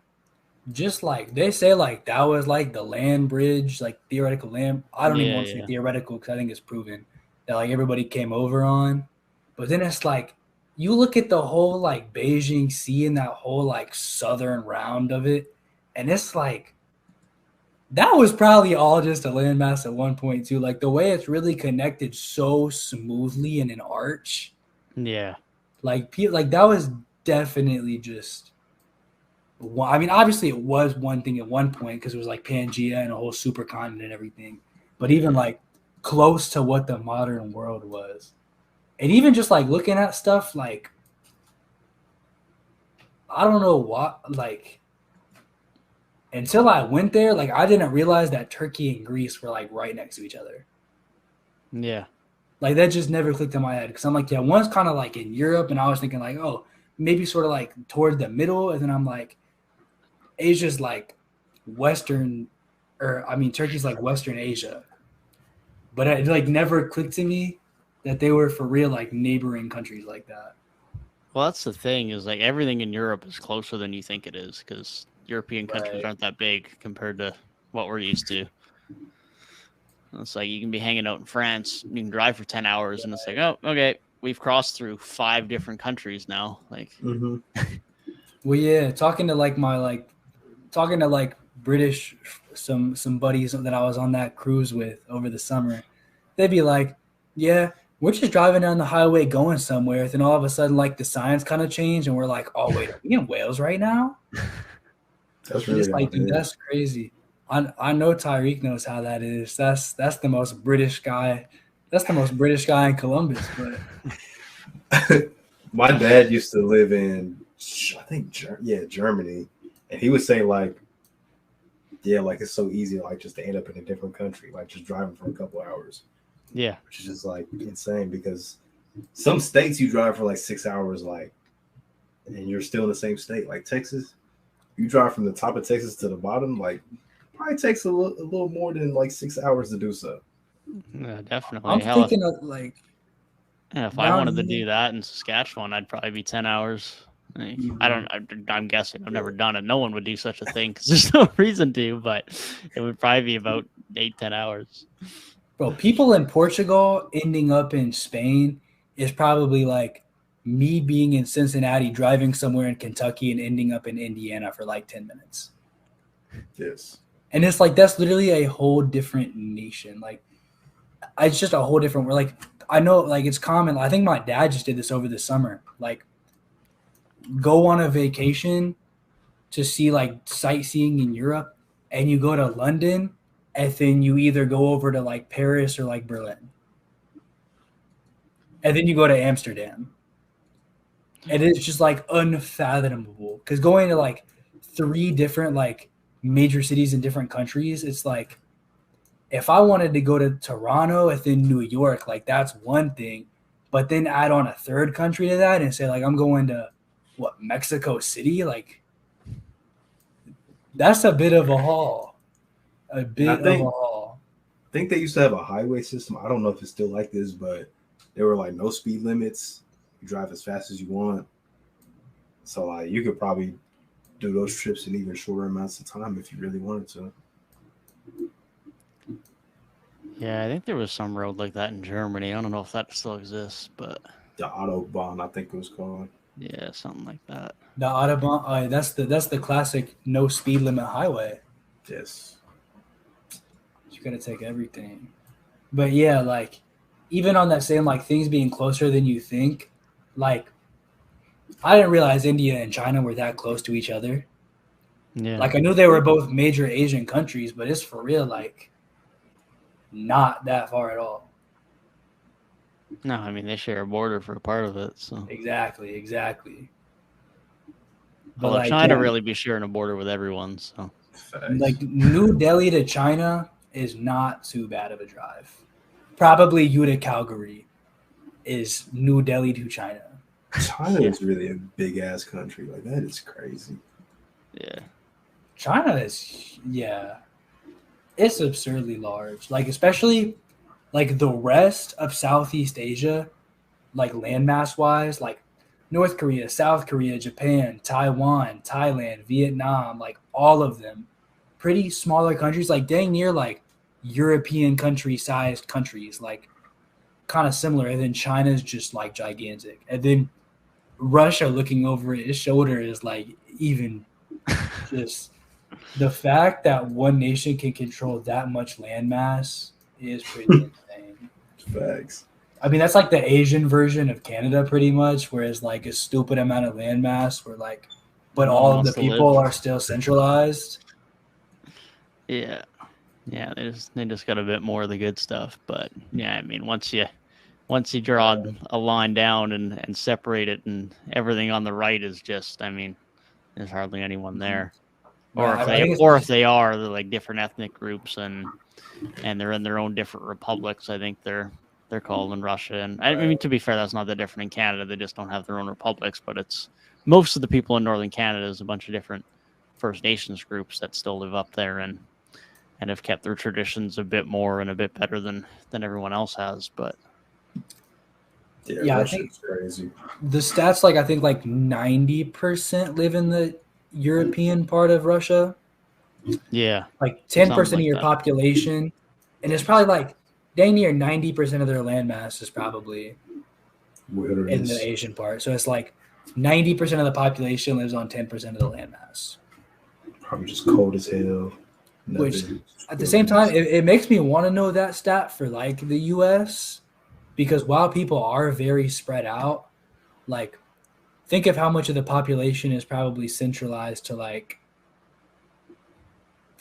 [SPEAKER 1] just like they say, like that was like the land bridge, like theoretical land. I don't even want to say theoretical because I think it's proven that like everybody came over on. But then it's like you look at the whole like Beijing Sea and that whole like southern round of it, and it's like that was probably all just a landmass at one point too. Like the way it's really connected so smoothly in an arch.
[SPEAKER 3] Yeah.
[SPEAKER 1] Like that was definitely just. I mean, obviously it was one thing at one point because it was like Pangea and a whole supercontinent and everything. But even like close to what the modern world was, and even just like looking at stuff like I don't know what like. Until I went there, like I didn't realize that Turkey and Greece were like right next to each other.
[SPEAKER 3] Yeah.
[SPEAKER 1] Like that just never clicked in my head because I'm like, yeah, one's kind of like in Europe, and I was thinking like, oh, maybe sort of like toward the middle, and then I'm like, Asia's like Western, or I mean, Turkey's like Western Asia. But it like never clicked to me that they were for real like neighboring countries like that.
[SPEAKER 3] Well, that's the thing is like everything in Europe is closer than you think it is because European countries aren't that big compared to what we're used to. It's like you can be hanging out in France, you can drive for 10 hours, and it's like, oh, okay, we've crossed through 5 different countries now. Like,
[SPEAKER 1] well, yeah, talking to British some buddies that I was on that cruise with over the summer, they'd be like, yeah, we're just driving down the highway going somewhere, then all of a sudden like the signs kind of change and we're like, oh wait, are we in Wales right now? That's really just like, dude, that's crazy. I know Tyrik knows how that is. That's the most British guy. That's the most British guy in Columbus. But
[SPEAKER 2] my dad used to live in, I think, Germany, and he would say like, yeah, like it's so easy, like just to end up in a different country, like just driving for a couple hours.
[SPEAKER 3] Yeah,
[SPEAKER 2] which is just like insane because some states you drive for like 6 hours, like, and you're still in the same state. Like Texas, you drive from the top of Texas to the bottom, like probably takes a little more than like 6 hours to do so.
[SPEAKER 3] Yeah, definitely.
[SPEAKER 1] I'm thinking of like,
[SPEAKER 3] if I wanted to do that in Saskatchewan, I'd probably be 10 hours. Like, I'm guessing. I've never done it. No one would do such a thing because there's no reason to, but it would probably be about 8-10 hours.
[SPEAKER 1] Bro, people in Portugal ending up in Spain is probably like me being in Cincinnati, driving somewhere in Kentucky and ending up in Indiana for like 10 minutes.
[SPEAKER 2] Yes.
[SPEAKER 1] And it's like, that's literally a whole different nation. Like, it's just a whole different, like, I know, like, it's common. I think my dad just did this over the summer. Like, go on a vacation to see, like, sightseeing in Europe, and you go to London, and then you either go over to, like, Paris or, like, Berlin. And then you go to Amsterdam. And it's just, like, unfathomable. Because going to, like, 3 different, like, major cities in different countries, it's like, if I wanted to go to Toronto and then New York, like, that's one thing. But then add on a 3rd country to that and say, like, I'm going to, Mexico City? Like, that's a bit of a haul. A bit of a haul.
[SPEAKER 2] I think they used to have a highway system. I don't know if it's still like this, but there were, like, no speed limits. You drive as fast as you want. So, like, you could probably do those trips in even shorter amounts of time if you really wanted to.
[SPEAKER 3] Yeah, I think there was some road like that in Germany. I don't know if that still exists, but
[SPEAKER 2] the Autobahn, I think it was called.
[SPEAKER 3] Yeah, something like that.
[SPEAKER 1] The Autobahn, that's the classic no speed limit highway.
[SPEAKER 2] Yes.
[SPEAKER 1] You gotta take everything. But yeah, like, even on that same, like, things being closer than you think, like, I didn't realize India and China were that close to each other.
[SPEAKER 3] Yeah.
[SPEAKER 1] Like, I knew they were both major Asian countries, but it's for real, like, not that far at all.
[SPEAKER 3] No, I mean, they share a border for a part of it, so.
[SPEAKER 1] Exactly.
[SPEAKER 3] But like, China really be sharing a border with everyone, so.
[SPEAKER 1] Like, New Delhi to China is not too bad of a drive. Probably you to Calgary is New Delhi to China.
[SPEAKER 2] China is really a big ass country. Like, that is crazy.
[SPEAKER 3] Yeah.
[SPEAKER 1] China is, yeah, it's absurdly large. Like, especially like the rest of Southeast Asia, like landmass wise, like North Korea, South Korea, Japan, Taiwan, Thailand, Vietnam, like all of them, pretty smaller countries, like dang near like European country sized countries, like kind of similar. And then China's just like gigantic. And then Russia looking over its shoulder is like even just the fact that one nation can control that much landmass is pretty insane.
[SPEAKER 2] Facts.
[SPEAKER 1] I mean, that's like the Asian version of Canada, pretty much, where it's like a stupid amount of landmass, where like, but
[SPEAKER 3] No one
[SPEAKER 1] all of
[SPEAKER 3] wants
[SPEAKER 1] the
[SPEAKER 3] to
[SPEAKER 1] people
[SPEAKER 3] live.
[SPEAKER 1] are still centralized.
[SPEAKER 3] Yeah. Yeah, they just got a bit more of the good stuff. But yeah, I mean, once you draw a line down and separate it, and everything on the right is just, I mean, there's hardly anyone there. Or
[SPEAKER 1] I
[SPEAKER 3] if
[SPEAKER 1] think
[SPEAKER 3] they are, they're like different ethnic groups and they're in their own different republics. I think they're called in Russia. And I mean, to be fair, that's not that different in Canada. They just don't have their own republics. But it's most of the people in northern Canada is a bunch of different First Nations groups that still live up there and have kept their traditions a bit more and a bit better than everyone else has. But
[SPEAKER 1] yeah, I think
[SPEAKER 2] crazy.
[SPEAKER 1] the stats, like I think like 90% live in the European part of Russia.
[SPEAKER 3] Yeah,
[SPEAKER 1] like 10%
[SPEAKER 3] like
[SPEAKER 1] of your
[SPEAKER 3] that.
[SPEAKER 1] population, and it's probably like dang near 90% of their landmass is probably in the Asian part. So it's like 90% of the population lives on 10% of the landmass.
[SPEAKER 2] Probably just cold as hell.
[SPEAKER 1] Which at the same time, it makes me want to know that stat for like the US, because while people are very spread out, like think of how much of the population is probably centralized to like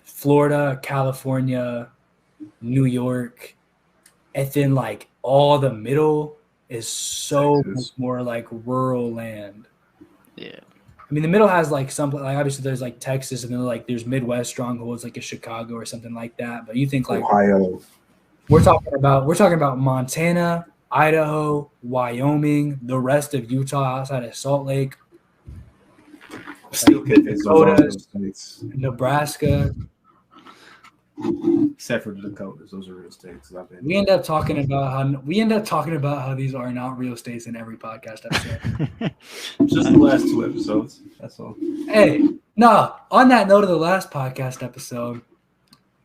[SPEAKER 1] Florida, California, New York, and then like all the middle is so much more like rural land.
[SPEAKER 3] Yeah.
[SPEAKER 1] I mean, the middle has like some, like obviously there's like Texas, and then like there's Midwest strongholds like a Chicago or something like that. But you think like
[SPEAKER 2] Ohio.
[SPEAKER 1] We're talking about Montana, Idaho, Wyoming, the rest of Utah outside of Salt Lake,
[SPEAKER 2] still
[SPEAKER 1] Dakota, Nebraska.
[SPEAKER 2] Except for the Dakotas, those are real states.
[SPEAKER 1] We end up talking about how these are not real states in every podcast episode.
[SPEAKER 2] Just the last 2 episodes. That's all.
[SPEAKER 1] Hey, no. On that note of the last podcast episode,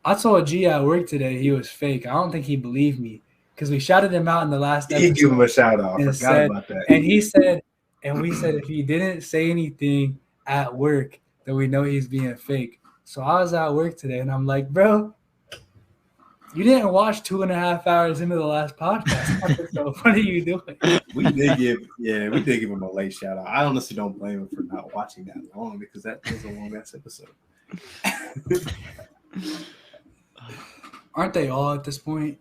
[SPEAKER 1] I told G at work today he was fake. I don't think he believed me because we shouted him out in the last episode.
[SPEAKER 2] He gave him a shout out. I forgot about that.
[SPEAKER 1] And he said, and we said if he didn't say anything at work, then we know he's being fake. So I was at work today, and I'm like, bro, you didn't watch 2.5 hours into the last podcast. So what are you doing?
[SPEAKER 2] We did give him a late shout out. I honestly don't blame him for not watching that long because that was a long ass episode.
[SPEAKER 1] Aren't they all at this point?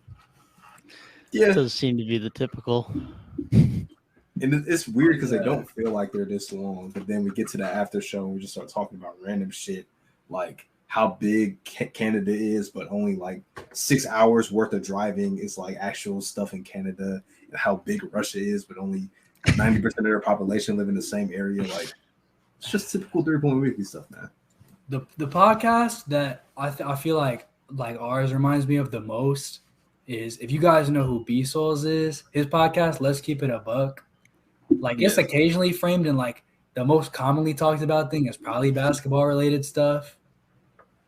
[SPEAKER 3] Yeah, it does seem to be the typical.
[SPEAKER 2] And it's weird because they don't feel like they're this long, but then we get to the after show and we just start talking about random shit like how big Canada is, but only like 6 hours worth of driving is like actual stuff in Canada, and how big Russia is, but only 90% of their population live in the same area. Like it's just typical 3-point weekly stuff, man.
[SPEAKER 1] The podcast that I feel like ours reminds me of the most is, if you guys know who B Souls is, his podcast, Let's Keep It a Buck. Like it's occasionally framed in like the most commonly talked about thing is probably basketball related stuff.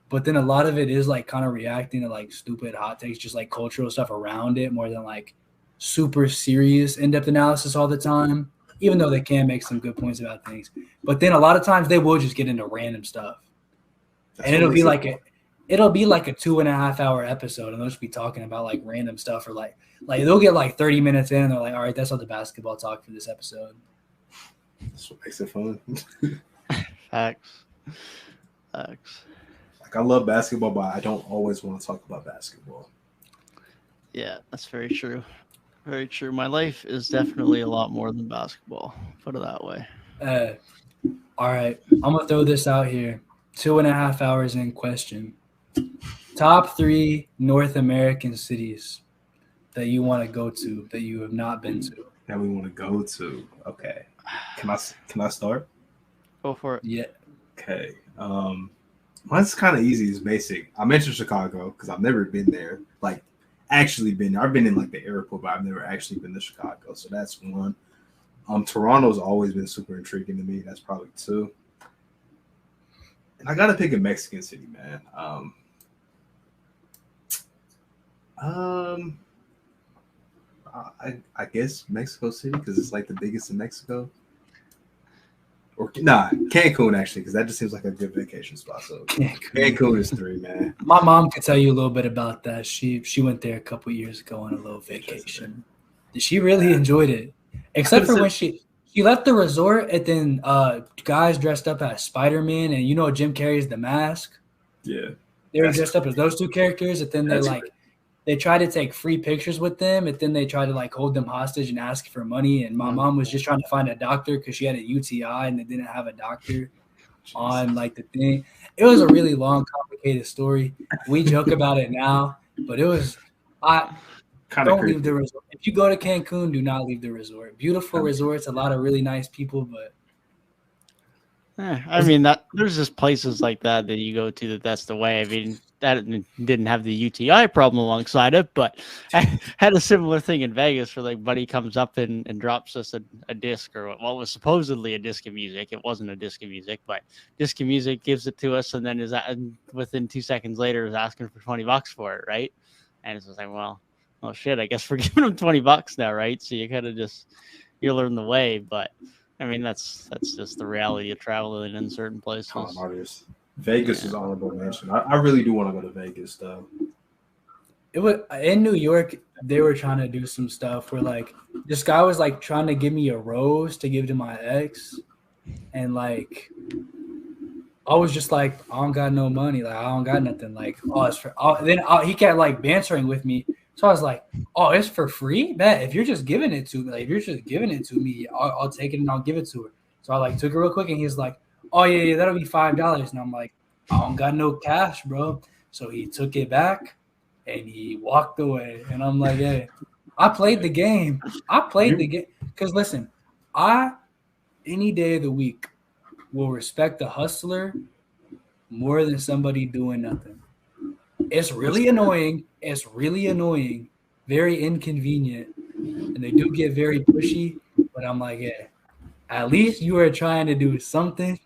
[SPEAKER 1] But then a lot of it is like kind of reacting to like stupid hot takes, just like cultural stuff around it more than like super serious in-depth analysis all the time, even though they can make some good points about things. But then a lot of times they will just get into random stuff. And it'll be like a 2.5 hour episode, and they'll just be talking about like random stuff, or like they'll get like 30 minutes in and they're like, all right, that's all the basketball talk for this episode.
[SPEAKER 2] That's what makes it fun.
[SPEAKER 3] Facts.
[SPEAKER 2] Like I love basketball, but I don't always want to talk about basketball.
[SPEAKER 3] Yeah, that's very true. Very true. My life is definitely a lot more than basketball. Put it that way.
[SPEAKER 1] All right, I'm gonna throw this out here. 2.5 hours in question. Top 3 North American cities that you want to go to that you have not been to.
[SPEAKER 2] That we want to go to. Okay. Can I start?
[SPEAKER 3] Go for it.
[SPEAKER 1] Yeah.
[SPEAKER 2] Okay. Mine's kind of easy. It's basic. I mentioned Chicago because I've never been there. Like, actually been there. I've been in like the airport, but I've never actually been to Chicago. So that's one. Toronto's always been super intriguing to me. That's probably two. And I gotta pick a Mexican city, man. I guess Mexico City because it's like the biggest in Mexico. Or Cancun actually, because that just seems like a good vacation spot. So Cancun is 3, man.
[SPEAKER 1] My mom could tell you a little bit about that. She went there a couple years ago on a little vacation. She really enjoyed it, except for when she left the resort and then guys dressed up as Spider-Man and Jim Carrey's The Mask.
[SPEAKER 2] Yeah,
[SPEAKER 1] they were dressed up as those two characters, and then they tried to take free pictures with them, and then they tried to like hold them hostage and ask for money. And my mom was just trying to find a doctor because she had a UTI and they didn't have a doctor on like the thing. It was a really long, complicated story. We joke about it now, but it was don't leave the resort. If you go to Cancun, do not leave the resort. Beautiful resorts, a lot of really nice people, but
[SPEAKER 3] I mean there's just places like that you go to that's the way. I mean, that didn't have the UTI problem alongside it, but I had a similar thing in Vegas where like buddy comes up and drops us a disc or what was supposedly a disc of music. It wasn't a disc of music, but disc of music, gives it to us, and then within 2 seconds later is asking for $20 for it, right? And it's just like, well, shit, I guess we're giving him $20 now, right? So you kind of you learn the way, but I mean that's just the reality of traveling in certain places.
[SPEAKER 2] Vegas is honorable mention. I really do want to go to Vegas though.
[SPEAKER 1] It was in New York. They were trying to do some stuff where like this guy was like trying to give me a rose to give to my ex, and like I was just like, I don't got no money. Like I don't got nothing. Like it's for. Then he kept like bantering with me. So I was like, oh, it's for free? Bet if you're just giving it to me, I'll take it and I'll give it to her. So I like took it real quick, and he's like, oh yeah, that'll be $5. And I'm like, I don't got no cash, bro. So he took it back and he walked away. And I'm like, hey, I played the game. Because listen, any day of the week will respect the hustler more than somebody doing nothing. It's really annoying. Very inconvenient. And they do get very pushy. But I'm like, yeah, at least you are trying to do something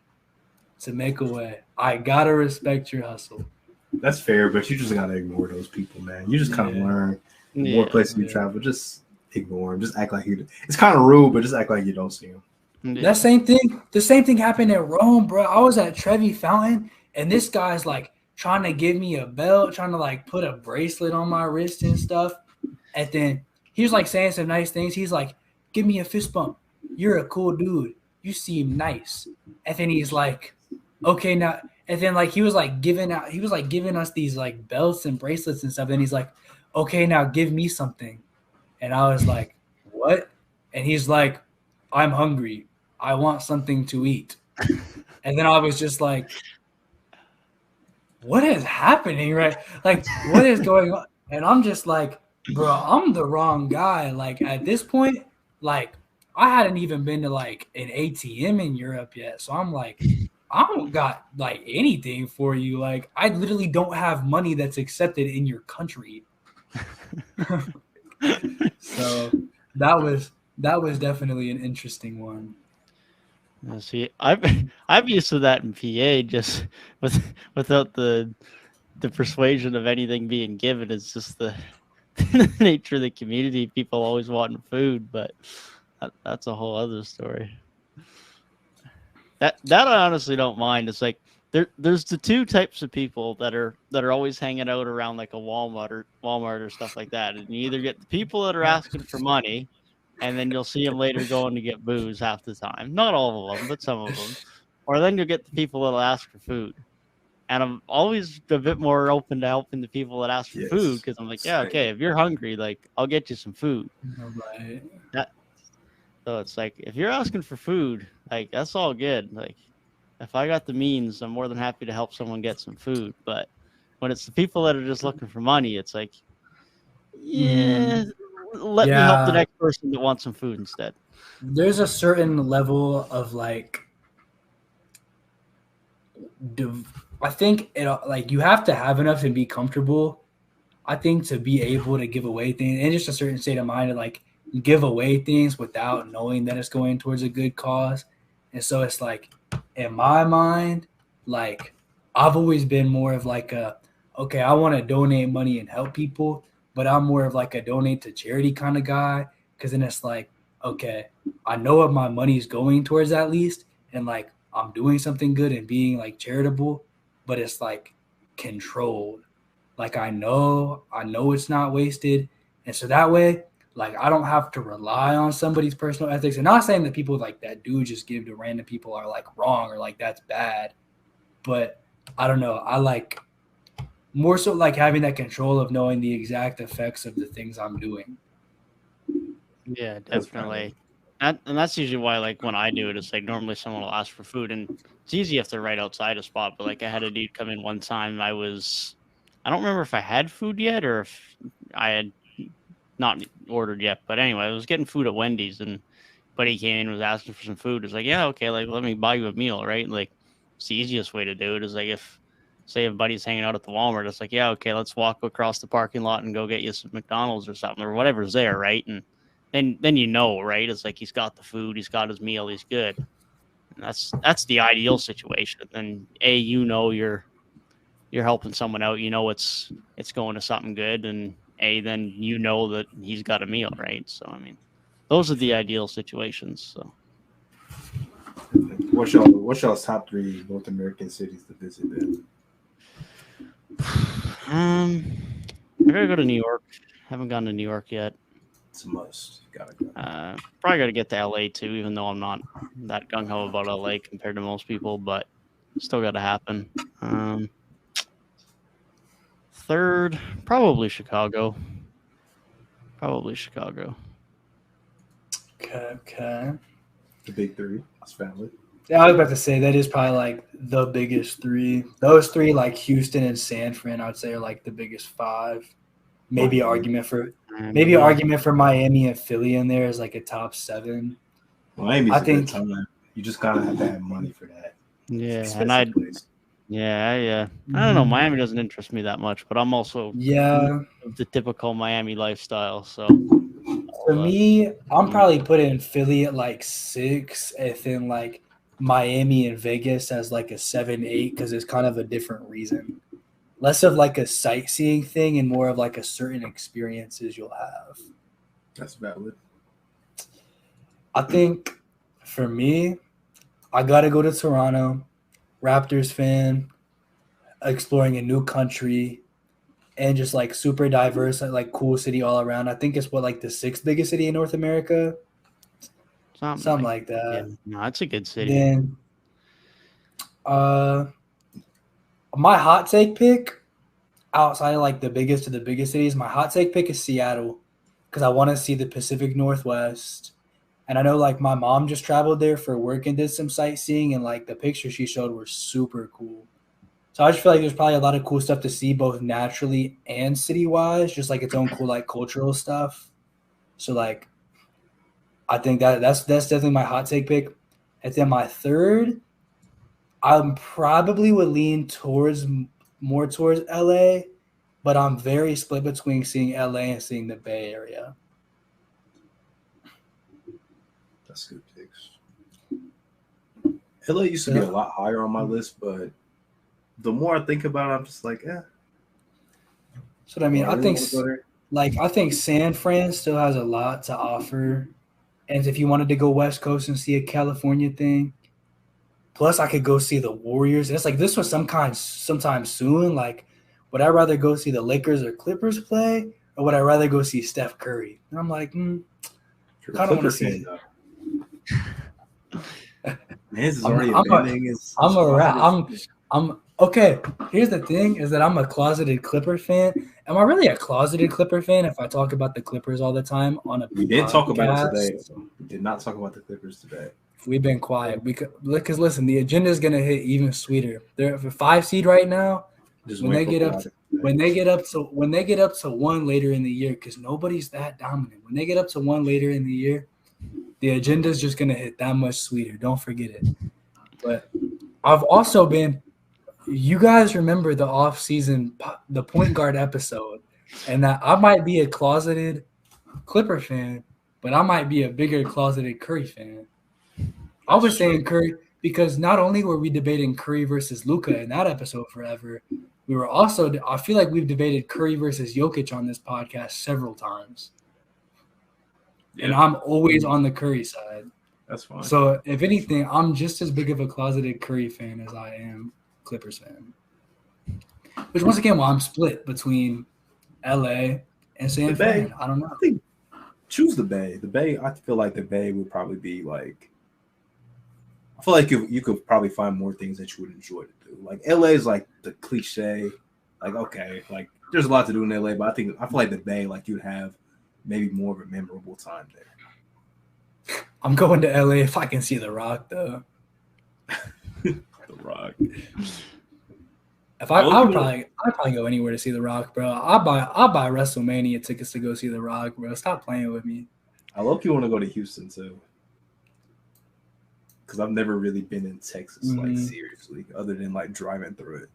[SPEAKER 1] to make a way. I gotta respect your hustle.
[SPEAKER 2] That's fair, but you just gotta ignore those people, man. You just kind of learn the more places you travel, just ignore them. Just act like you. It's kind of rude, but just act like you don't see them.
[SPEAKER 1] Yeah. The same thing happened at Rome, bro. I was at Trevi Fountain, and this guy's like trying to give me a belt, trying to like put a bracelet on my wrist and stuff. And then he was like saying some nice things. He's like, "Give me a fist bump. You're a cool dude. You seem nice." And then he's like, okay, now, and then like he was like giving us these like belts and bracelets and stuff. And he's like, okay, now give me something. And I was like, what? And he's like, I'm hungry. I want something to eat. And then I was just like, what is happening, right? Like, what is going on? And I'm just like, bro, I'm the wrong guy. Like at this point, like I hadn't even been to like an ATM in Europe yet. So I'm like, I don't got like anything for you. Like I literally don't have money that's accepted in your country. So that was definitely an interesting one.
[SPEAKER 3] See, I'm used to that in PA just without the persuasion of anything being given. It's just the nature of the community. People always wanting food, but that's a whole other story. That I honestly don't mind. It's like there's the two types of people that are always hanging out around like a Walmart or stuff like that. And you either get the people that are asking for money, and then you'll see them later going to get booze half the time. Not all of them, but some of them. Or then you'll get the people that'll ask for food. And I'm always a bit more open to helping the people that ask for food because I'm like, yeah, okay, if you're hungry, like I'll get you some food.
[SPEAKER 1] Right.
[SPEAKER 3] So it's like if you're asking for food, like that's all good. Like if I got the means, I'm more than happy to help someone get some food. But when it's the people that are just looking for money, it's like, let me help the next person that wants some food instead.
[SPEAKER 1] There's a certain level of like I think it like you have to have enough and be comfortable. I think to be able to give away things and just a certain state of mind to like give away things without knowing that it's going towards a good cause. And so it's like in my mind, like I've always been more of like okay, I want to donate money and help people, but I'm more of like a donate to charity kind of guy. Cause then it's like, okay, I know what my money's going towards at least. And like I'm doing something good and being like charitable, but it's like controlled. Like I know it's not wasted. And so that way, like I don't have to rely on somebody's personal ethics. And not saying that people like that do just give to random people are like wrong or like that's bad. But I don't know. I like more so like having that control of knowing the exact effects of the things I'm doing.
[SPEAKER 3] Yeah, definitely. And that's usually why, like, when I do it, it's like normally someone will ask for food, and it's easy if they're right outside a spot. But like, I had a dude come in one time. I don't remember if I had food yet or if I had not ordered yet. But anyway, I was getting food at Wendy's, and buddy came in and was asking for some food. It's like, yeah, okay, like let me buy you a meal, right? Like, it's the easiest way to do it is like if buddy's hanging out at the Walmart, it's like, yeah, okay, let's walk across the parking lot and go get you some McDonald's or something or whatever's there, right? And then you know, right? It's like he's got the food, he's got his meal, he's good. And that's the ideal situation. And you know you're helping someone out, you know it's going to something good, and then you know that he's got a meal, right? So I mean, those are the ideal situations. So
[SPEAKER 2] what's y'all's top 3 North American cities to visit then?
[SPEAKER 3] I gotta go to New York. Haven't gone to New York yet.
[SPEAKER 2] It's a must. Gotta go.
[SPEAKER 3] Probably got to get to LA too, even though I'm not that gung ho about LA compared to most people, but still got to happen. Third, probably Chicago.
[SPEAKER 1] Okay.
[SPEAKER 2] The big 3. That's family.
[SPEAKER 1] Yeah, I was about to say that is probably like the biggest 3. Those 3, like Houston and San Fran, I'd say are like the biggest 5. Maybe an argument for Miami and Philly in there is like a top 7.
[SPEAKER 2] Miami's a good time. You just gotta have to have money for that.
[SPEAKER 3] Yeah, and I don't know. Miami doesn't interest me that much, but I'm also the typical Miami lifestyle. So
[SPEAKER 1] for me, I'm probably putting Philly at like 6, and then like Miami and Vegas as like a 7, 8 because it's kind of a different reason. Less of like a sightseeing thing and more of like a certain experiences you'll have.
[SPEAKER 2] That's valid.
[SPEAKER 1] I think for me, I got to go to Toronto, Raptors fan, exploring a new country, and just like super diverse, like cool city all around. I think it's like the 6th biggest city in North America. Something like that.
[SPEAKER 3] Yeah, no, it's a good city.
[SPEAKER 1] Then, my hot take pick outside of like the biggest of the biggest cities, my hot take pick is Seattle because I want to see the Pacific Northwest. And I know like my mom just traveled there for work and did some sightseeing, and like the pictures she showed were super cool. So I just feel like there's probably a lot of cool stuff to see both naturally and city-wise, just like its own cool like cultural stuff. So like I think that's definitely my hot take pick. And then my third, I probably would lean more towards LA, but I'm very split between seeing LA and seeing the Bay Area.
[SPEAKER 2] That's good picks. LA used to be a lot higher on my list, but the more I think about it, I'm just like, yeah.
[SPEAKER 1] So I mean, I think San Fran still has a lot to offer. And if you wanted to go West Coast and see a California thing, plus I could go see the Warriors. And it's like this was sometime soon. Like, would I rather go see the Lakers or Clippers play, or would I rather go see Steph Curry? And I'm like, kind of want to see.
[SPEAKER 2] Man's already abandoning his.
[SPEAKER 1] I'm okay. Here's the thing: is that I'm a closeted Clipper fan. Am I really a closeted Clipper fan if I talk about the Clippers all the time on a?
[SPEAKER 2] We did talk about it today. We did not talk about the Clippers today.
[SPEAKER 1] We've been quiet because listen, the agenda is gonna hit even sweeter. They're a 5 seed right now. When they get up to 1 later in the year, because nobody's that dominant. When they get up to 1 later in the year, the agenda is just gonna hit that much sweeter. Don't forget it. But I've also been You guys remember the off-season, the point guard episode, and that I might be a closeted Clipper fan, but I might be a bigger closeted Curry fan. I was saying Curry because not only were we debating Curry versus Luka in that episode forever, we were also – I feel like we've debated Curry versus Jokic on this podcast several times. Yeah. And I'm always on the Curry side.
[SPEAKER 2] That's fine.
[SPEAKER 1] So, if anything, I'm just as big of a closeted Curry fan as I am Clippers fan. Which, once again, I'm split between L.A. and San Fran. I don't know.
[SPEAKER 2] I think choose the Bay. The Bay, I feel like the Bay would probably be like – I feel like you could probably find more things that you would enjoy to do. Like, L.A. is like the cliche. Like, okay, like there's a lot to do in L.A., but I feel like the Bay, like you'd have maybe more of a memorable time there.
[SPEAKER 1] I'm going to LA if I can see The Rock, though.
[SPEAKER 2] The Rock.
[SPEAKER 1] If I'd probably go anywhere to see The Rock, bro. I'll buy WrestleMania tickets to go see The Rock, bro. Stop playing with me.
[SPEAKER 2] I low-key want to go to Houston too, because I've never really been in Texas like seriously, other than like driving through it.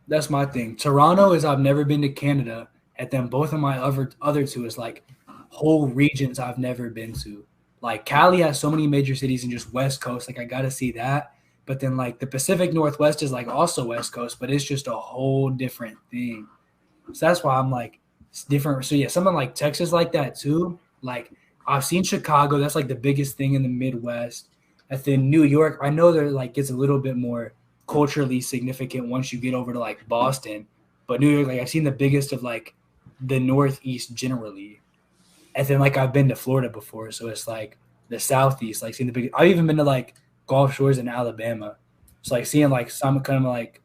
[SPEAKER 1] That's my thing. Toronto is I've never been to Canada, and then both of my other two is like whole regions I've never been to. Like, Cali has so many major cities and just West Coast. Like, I got to see that. But then, like, the Pacific Northwest is, like, also West Coast, but it's just a whole different thing. So that's why I'm, like, it's different. So, yeah, something like Texas like that, too. Like, I've seen Chicago. That's, like, the biggest thing in the Midwest. And then New York, I know that, like, gets a little bit more culturally significant once you get over to, like, Boston. But New York, like, I've seen the biggest of, like, the Northeast generally. And then, like, I've been to Florida before, so it's, like, the Southeast, like, seeing the big – I've even been to, like, Gulf Shores in Alabama. So, like, seeing, like, some kind of, like,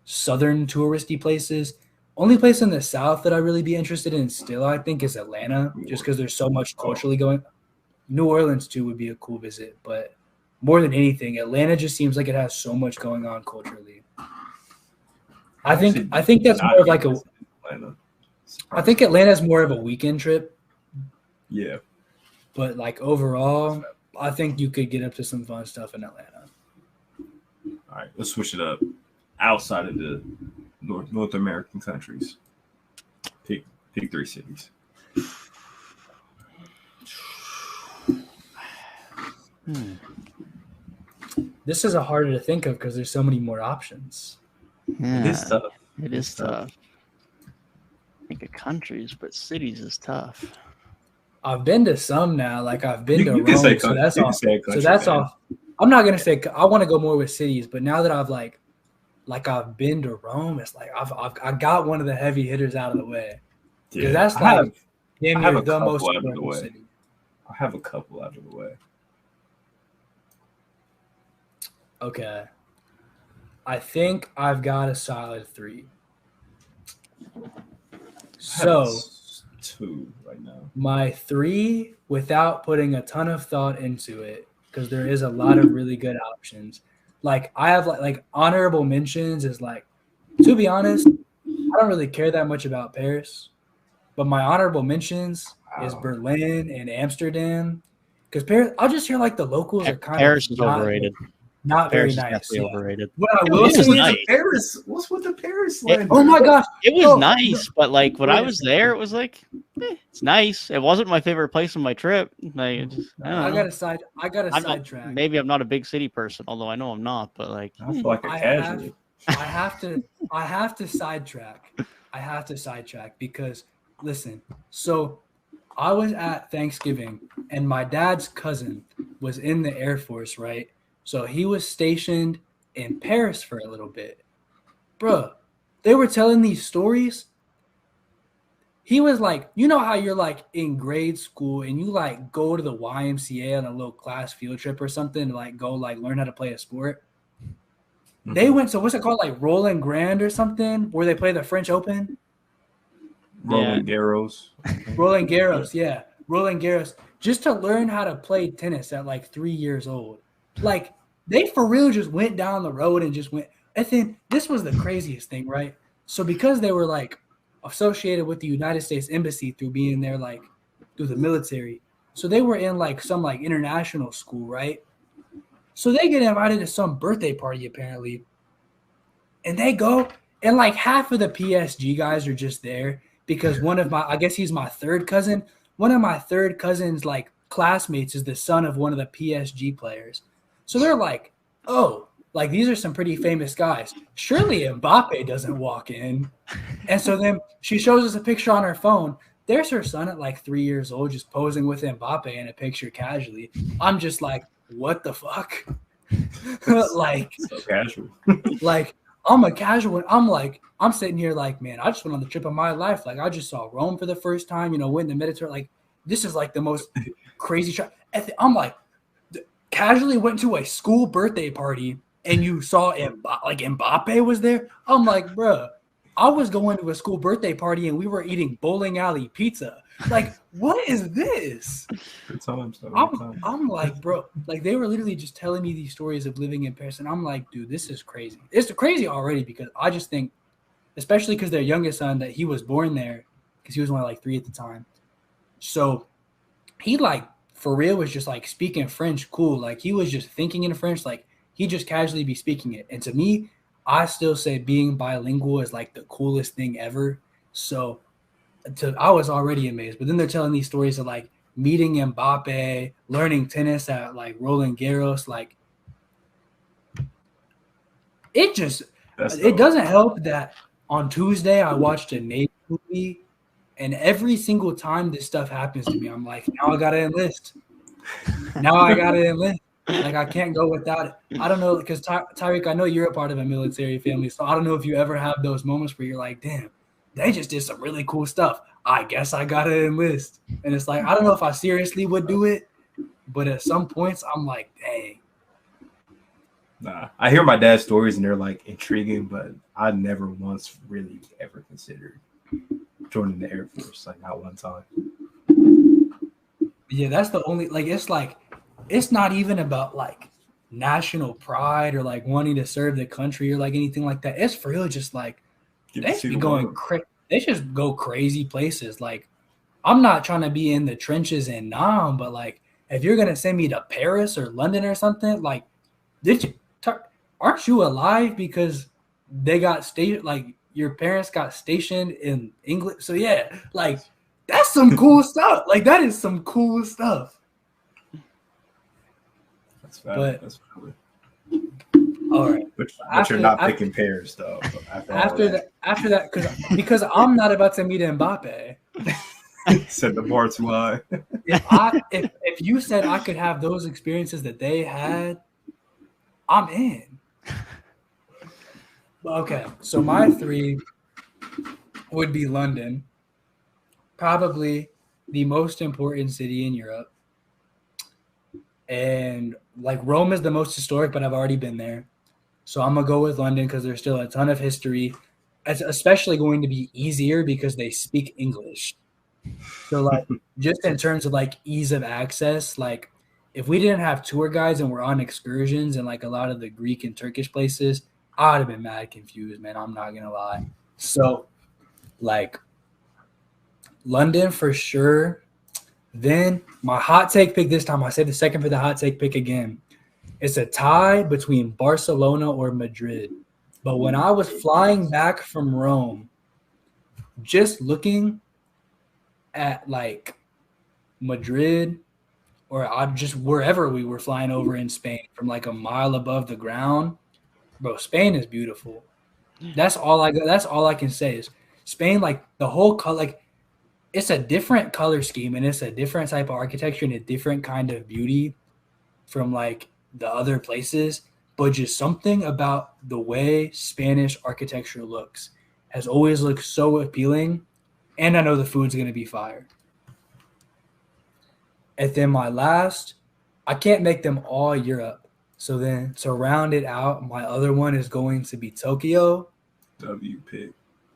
[SPEAKER 1] southern touristy places. Only place in the South that I'd really be interested in still, I think, is Atlanta, just because there's so much culturally going – New Orleans, too, would be a cool visit. But more than anything, Atlanta just seems like it has so much going on culturally. I think that's more of, like, a – I think Atlanta's more of a weekend trip.
[SPEAKER 2] Yeah.
[SPEAKER 1] But, like, overall, I think you could get up to some fun stuff in Atlanta.
[SPEAKER 2] All right, let's switch it up. Outside of the North American countries, pick 3 cities.
[SPEAKER 1] This is harder to think of because there's so many more options.
[SPEAKER 3] Yeah,
[SPEAKER 2] it is tough.
[SPEAKER 3] It is tough. Think of countries, but cities is tough.
[SPEAKER 1] I've been to some now. Like, I've been to Rome, so that's off. So that's off. I'm not gonna say I want to go more with cities, but now that I've like I've been to Rome, it's like I got one of the heavy hitters out of the way. Because that's like the most important city.
[SPEAKER 2] I have a couple out of the way.
[SPEAKER 1] Okay. I think I've got a solid 3. So
[SPEAKER 2] 2 right now.
[SPEAKER 1] My 3, without putting a ton of thought into it, because there is a lot of really good options. Like, I have like honorable mentions is like, to be honest, I don't really care that much about Paris, but my honorable mentions is Berlin and Amsterdam. Because Paris, I'll just hear like the locals are kind
[SPEAKER 3] Paris
[SPEAKER 1] of
[SPEAKER 3] is overrated.
[SPEAKER 1] Not
[SPEAKER 3] Paris
[SPEAKER 1] very nice.
[SPEAKER 3] Definitely overrated.
[SPEAKER 1] What I will say
[SPEAKER 3] nice.
[SPEAKER 2] Paris. What's with the Paris land?
[SPEAKER 1] Oh my gosh,
[SPEAKER 3] it was nice, but like when I was there, it was like it's nice. It wasn't my favorite place on my trip. Like, I
[SPEAKER 1] got a sidetrack.
[SPEAKER 3] Maybe I'm not a big city person, although I know I'm not. But like,
[SPEAKER 2] I feel like a casual.
[SPEAKER 1] I have to sidetrack. I have to sidetrack because listen. So I was at Thanksgiving, and my dad's cousin was in the Air Force, right? So he was stationed in Paris for a little bit. Bruh, they were telling these stories. He was like, you know how you're like in grade school and you like go to the YMCA on a little class field trip or something to like go like learn how to play a sport? Mm-hmm. They went to, what's it called, like Roland Grand or something, where they play the French Open?
[SPEAKER 2] Roland Garros.
[SPEAKER 1] Roland Garros, yeah. Roland Garros. Just to learn how to play tennis at like 3 years old. Like, they for real just went down the road and just went. And then this was the craziest thing, right? So because they were like associated with the United States Embassy through being there, like through the military. So they were in like some like international school, right? So they get invited to some birthday party apparently. and they go, and like half of the PSG guys are just there because one of my, I guess he's my third cousin. One of my third cousin's like classmates is the son of one of the PSG players. So they're like, oh, like these are some pretty famous guys. Surely Mbappe doesn't walk in. And so then she shows us a picture on her phone. There's her son at like 3 years old just posing with Mbappe in a picture casually. I'm just like, what the fuck? Like,
[SPEAKER 2] so casual.
[SPEAKER 1] Like, I'm a casual. I'm sitting here like, man, I just went on the trip of my life. Like, I just saw Rome for the first time, went in the Mediterranean. Like, this is like the most crazy trip. I'm like, casually went to a school birthday party and you saw Mbappe was there. I'm like, bruh, I was going to a school birthday party and we were eating bowling alley pizza. Like, what is this?
[SPEAKER 2] Good times, though.
[SPEAKER 1] I'm like, bro, like they were literally just telling me these stories of living in Paris. And I'm like, dude, this is crazy. It's crazy already because I just think, especially because their youngest son, that he was born there because he was only like 3 at the time. So he like, for real, was just like speaking French cool. Like he was just thinking in French. Like he just casually be speaking it. And to me, I still say being bilingual is like the coolest thing ever. So I was already amazed. But then they're telling these stories of like meeting Mbappe, learning tennis at like Roland Garros. Like it doesn't help that on Tuesday I watched a Navy movie. And every single time this stuff happens to me, I'm like, now I got to enlist. Like, I can't go without it. I don't know, because Tyrik, I know you're a part of a military family, so I don't know if you ever have those moments where you're like, damn, they just did some really cool stuff. I guess I got to enlist. And it's like, I don't know if I seriously would do it, but at some points, I'm like, dang.
[SPEAKER 2] Nah, I hear my dad's stories, and they're, like, intriguing, but I never once really ever considered joining the Air Force, like not one time.
[SPEAKER 1] Yeah, that's the only it's not even about like national pride or like wanting to serve the country or like anything like that. It's for real just like they just go crazy places. Like I'm not trying to be in the trenches in Nam, but like if you're gonna send me to Paris or London or something, like aren't you alive because they got stationed like your parents got stationed in England. So yeah, like that's some cool stuff. Like that is some cool stuff.
[SPEAKER 2] That's valid. That's valid.
[SPEAKER 1] All right,
[SPEAKER 2] but you're not picking Paris though.
[SPEAKER 1] After that, because I'm not about to meet Mbappe.
[SPEAKER 2] Said the bar too high.
[SPEAKER 1] If you said I could have those experiences that they had, I'm in. Okay, so my 3 would be London, probably the most important city in Europe. And like Rome is the most historic, but I've already been there. So I'm going to go with London because there's still a ton of history. It's especially going to be easier because they speak English. So like just in terms of like ease of access, like if we didn't have tour guides and we're on excursions and like a lot of the Greek and Turkish places, I would have been mad confused, man. I'm not going to lie. So, like, London for sure. Then my hot take pick this time, I say the second for the hot take pick again. It's a tie between Barcelona or Madrid. But when I was flying back from Rome, just looking at, like, Madrid or just wherever we were flying over in Spain from, like, a mile above the ground, bro, Spain is beautiful. That's all I can say is Spain, like the whole color, like it's a different color scheme and it's a different type of architecture and a different kind of beauty from like the other places. But just something about the way Spanish architecture looks has always looked so appealing. And I know the food's going to be fire. And then my last, I can't make them all Europe. So then to round it out, my other one is going to be Tokyo.
[SPEAKER 2] WP.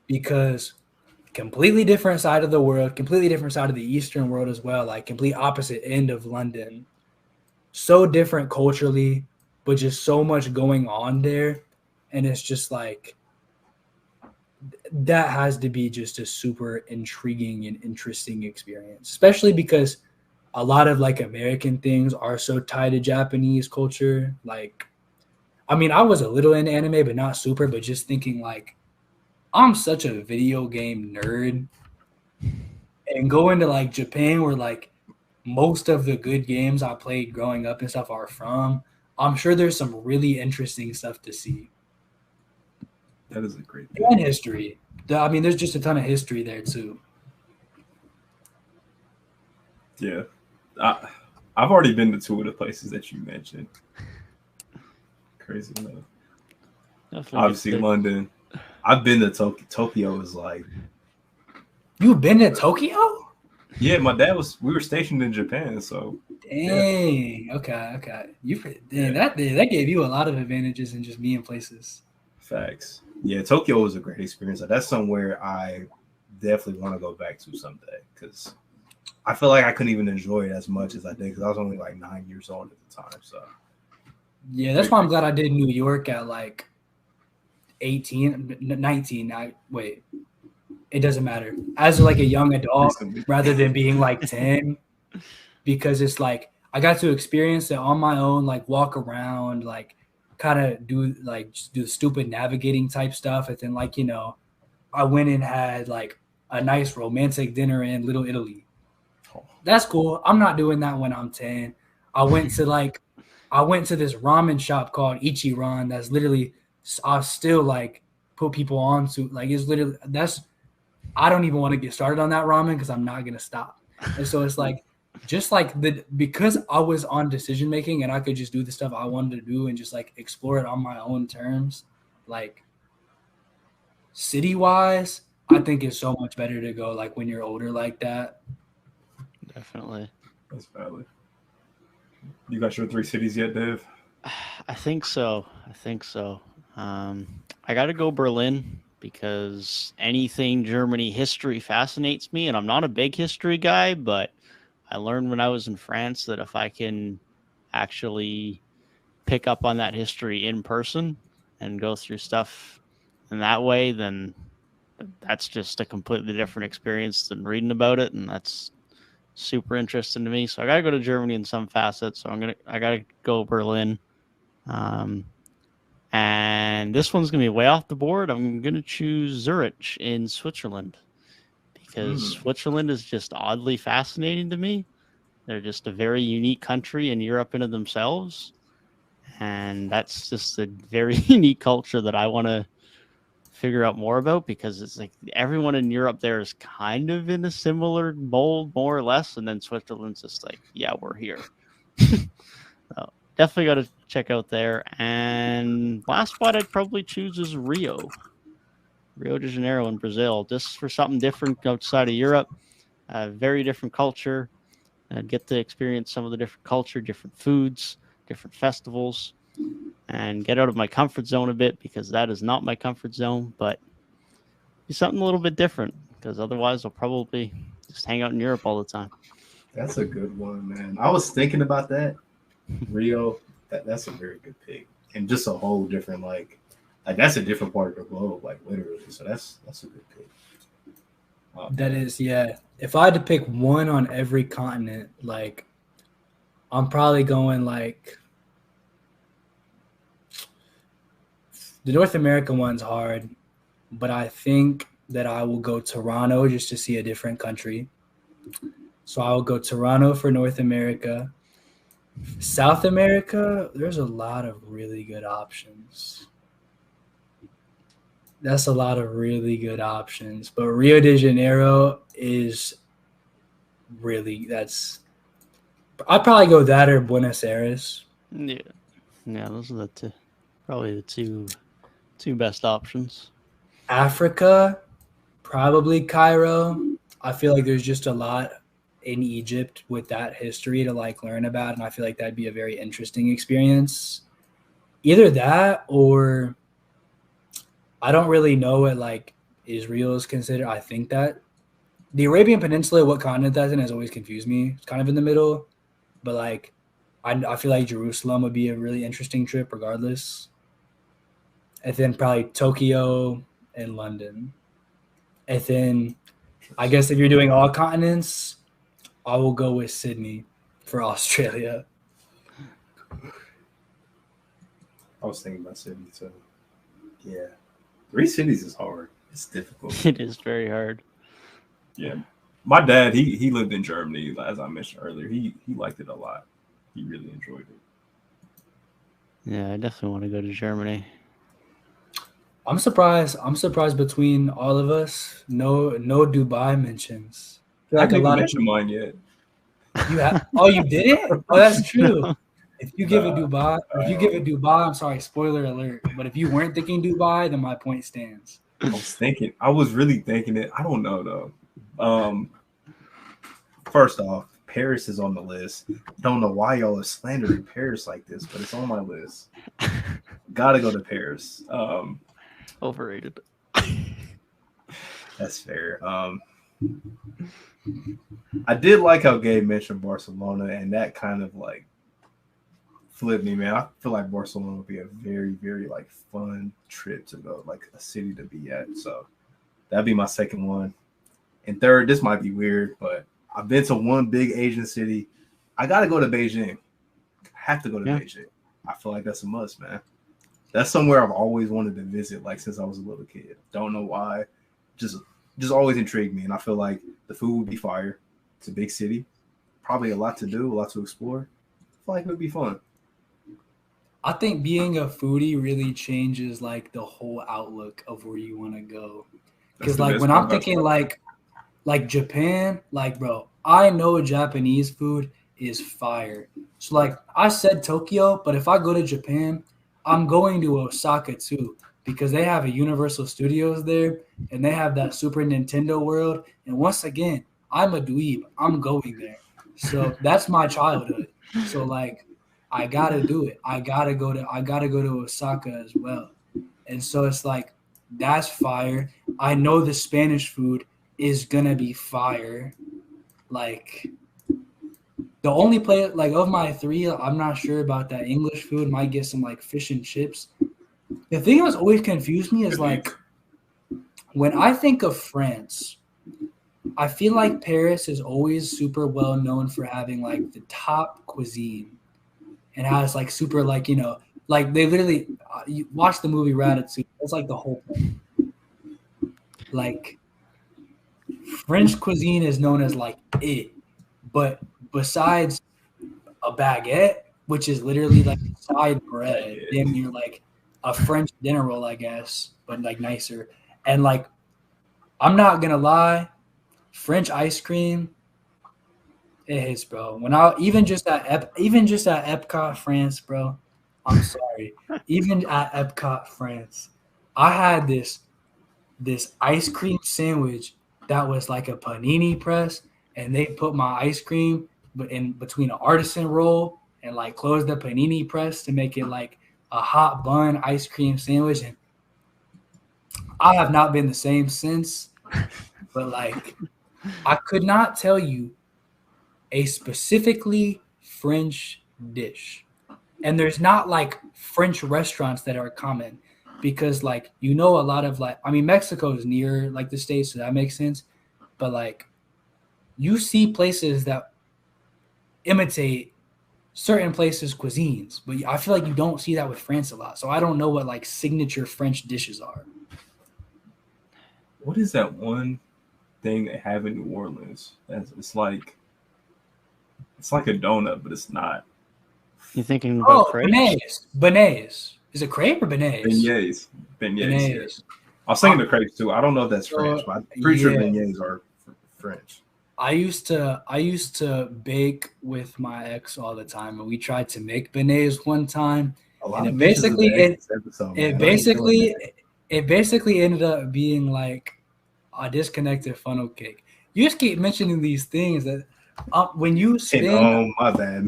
[SPEAKER 1] Because completely different side of the world, completely different side of the Eastern world as well, like complete opposite end of London. So different culturally, but just so much going on there. And it's just like, that has to be just a super intriguing and interesting experience, especially because a lot of like American things are so tied to Japanese culture. Like I mean, I was a little into anime, but not super. But just thinking like, I'm such a video game nerd, and going to like Japan, where like most of the good games I played growing up and stuff are from. I'm sure there's some really interesting stuff to see.
[SPEAKER 2] That is a great
[SPEAKER 1] thing. And history. I mean, there's just a ton of history there too.
[SPEAKER 2] Yeah. I've already been to 2 of the places that you mentioned. Crazy enough. Definitely obviously London. I've been to Tokyo. Tokyo is like.
[SPEAKER 1] You've been to Tokyo?
[SPEAKER 2] Yeah, my dad we were stationed in Japan, so.
[SPEAKER 1] Dang. Yeah. Okay. That gave you a lot of advantages in just being places.
[SPEAKER 2] Facts. Yeah, Tokyo was a great experience. That's somewhere I definitely want to go back to someday because I feel like I couldn't even enjoy it as much as I did because I was only like 9 years old at the time. So.
[SPEAKER 1] Yeah, that's why I'm glad I did New York at like 18, 19. It doesn't matter. As like a young adult rather than being like 10, because it's like I got to experience it on my own, like walk around, like kind of do stupid navigating type stuff. And then like, I went and had like a nice romantic dinner in Little Italy. That's cool. I'm not doing that when I'm 10. I went to this ramen shop called Ichiran. That's literally, I still like put people on to like, it's literally, I don't even want to get started on that ramen because I'm not going to stop. And so it's like, just like because I was on decision making and I could just do the stuff I wanted to do and just like explore it on my own terms, like city wise, I think it's so much better to go like when you're older like that.
[SPEAKER 3] Definitely.
[SPEAKER 2] That's valid. You got your 3 cities yet, Dev?
[SPEAKER 3] I think so. I got to go Berlin because anything Germany history fascinates me, and I'm not a big history guy, but I learned when I was in France that if I can actually pick up on that history in person and go through stuff in that way, then that's just a completely different experience than reading about it, and that's super interesting to me. So I got to go to Germany in some facets. So I got to go Berlin. And this one's going to be way off the board. I'm going to choose Zurich in Switzerland because Switzerland is just oddly fascinating to me. They're just a very unique country in Europe into themselves. And that's just a very unique culture that I want to figure out more about because it's like everyone in Europe there is kind of in a similar mold, more or less. And then Switzerland's just like, yeah, we're here. So definitely got to check out there. And last spot I'd probably choose is Rio de Janeiro in Brazil, just for something different outside of Europe. Very different culture. Get to experience some of the different culture, different foods, different festivals, and get out of my comfort zone a bit because that is not my comfort zone, but be something a little bit different because otherwise I'll probably just hang out in Europe all the time.
[SPEAKER 2] That's a good one, man. I was thinking about that. Rio, that's a very good pick. And just a whole different, like that's a different part of the globe, like literally. So that's a good pick.
[SPEAKER 1] That is, yeah. If I had to pick one on every continent, like I'm probably going like the North American one's hard, but I think that I will go Toronto just to see a different country. So I will go Toronto for North America. South America, there's a lot of really good options. That's a lot of really good options. But Rio de Janeiro is really, I'd probably go that or Buenos Aires.
[SPEAKER 3] Yeah, those are probably the two best options.
[SPEAKER 1] Africa, probably Cairo. I feel like there's just a lot in Egypt with that history to like learn about, and I feel like that'd be a very interesting experience. Either that or I don't really know what like Israel is considered. I think that the Arabian Peninsula, what continent that's in, has always confused me. It's kind of in the middle, but like I feel like Jerusalem would be a really interesting trip regardless. And then probably Tokyo and London. And then I guess if you're doing all continents, I will go with Sydney for Australia.
[SPEAKER 2] I was thinking about city too. Yeah. 3 cities is hard. It's difficult.
[SPEAKER 3] It is very hard.
[SPEAKER 4] Yeah. My dad, he lived in Germany, as I mentioned earlier. He liked it a lot. He really enjoyed it.
[SPEAKER 3] Yeah, I definitely want to go to Germany.
[SPEAKER 1] I'm surprised between all of us, no Dubai mentions.
[SPEAKER 4] I haven't even mentioned mine yet.
[SPEAKER 1] You didn't? Oh, that's true. If you give it Dubai, I'm sorry, spoiler alert. But if you weren't thinking Dubai, then my point stands.
[SPEAKER 4] I was really thinking it. I don't know though.
[SPEAKER 2] First off, Paris is on the list. Don't know why y'all are slandering Paris like this, but it's on my list. Gotta go to Paris.
[SPEAKER 3] Overrated.
[SPEAKER 2] That's fair. I did like how Gabe mentioned Barcelona, and that kind of like flipped me, man. I feel like Barcelona would be a very, very like fun trip to go, like a city to be at. So that'd be my second one. And third, this might be weird, but I've been to one big Asian city. I gotta go to Beijing. Have to go to Beijing. I feel like that's a must, man. That's somewhere I've always wanted to visit, like since I was a little kid. Don't know why. Just always intrigued me. And I feel like the food would be fire. It's a big city. Probably a lot to do, a lot to explore. I feel like it would be fun.
[SPEAKER 1] I think being a foodie really changes like the whole outlook of where you want to go. Because like when I'm thinking like Japan, like bro, I know Japanese food is fire. So like I said Tokyo, but if I go to Japan, I'm going to Osaka too because they have a Universal Studios there and they have that Super Nintendo world. And once again, I'm a dweeb. I'm going there. So that's my childhood. So like I gotta do it. I gotta go to Osaka as well. And so it's like that's fire. I know the Spanish food is gonna be fire. Like the only place like of my three, I'm not sure about that English food. Might get some like fish and chips. The thing that's always confused me is like when I think of France, I feel like Paris is always super well known for having like the top cuisine and how it's like super like, you know, like they literally you watch the movie Ratatouille. That's like the whole point. Like French cuisine is known as like it, but besides a baguette, which is literally like side bread, then you're like a French dinner roll, I guess, but like nicer. And like, I'm not gonna lie, French ice cream, it hits, bro. When I even just at Epcot, France, bro. I'm sorry, even at Epcot, France, I had this ice cream sandwich that was like a panini press, and they put my ice cream in between an artisan roll and like closed the panini press to make it like a hot bun ice cream sandwich. And I have not been the same since, but like I could not tell you a specifically French dish. And there's not like French restaurants that are common because like, you know, a lot of like, I mean, Mexico is near like the States, so that makes sense. But like you see places that imitate certain places' cuisines, but I feel like you don't see that with France a lot. So I don't know what like signature French dishes are.
[SPEAKER 4] What is that one thing they have in New Orleans? It's like a donut, but it's not.
[SPEAKER 3] You thinking about crepes?
[SPEAKER 1] Beignets. Is it crepe or beignets?
[SPEAKER 4] Beignets. Yes. I was thinking the crepes too. I don't know if that's French, but I'm pretty sure beignets are French.
[SPEAKER 1] I used to bake with my ex all the time, and we tried to make beignets one time. It basically ended up being like a disconnected funnel cake. You just keep mentioning these things that when you spin,
[SPEAKER 2] my bad.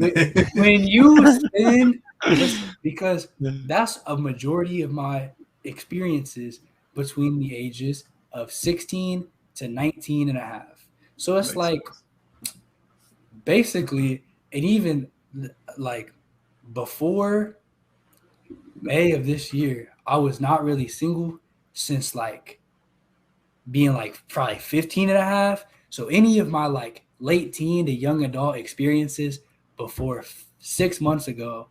[SPEAKER 1] When you spin, because that's a majority of my experiences between the ages of 16 to 19 and a half. So it's like basically, and even like before May of this year, I was not really single since like being like probably 15 and a half. So any of my like late teen to young adult experiences before 6 months ago,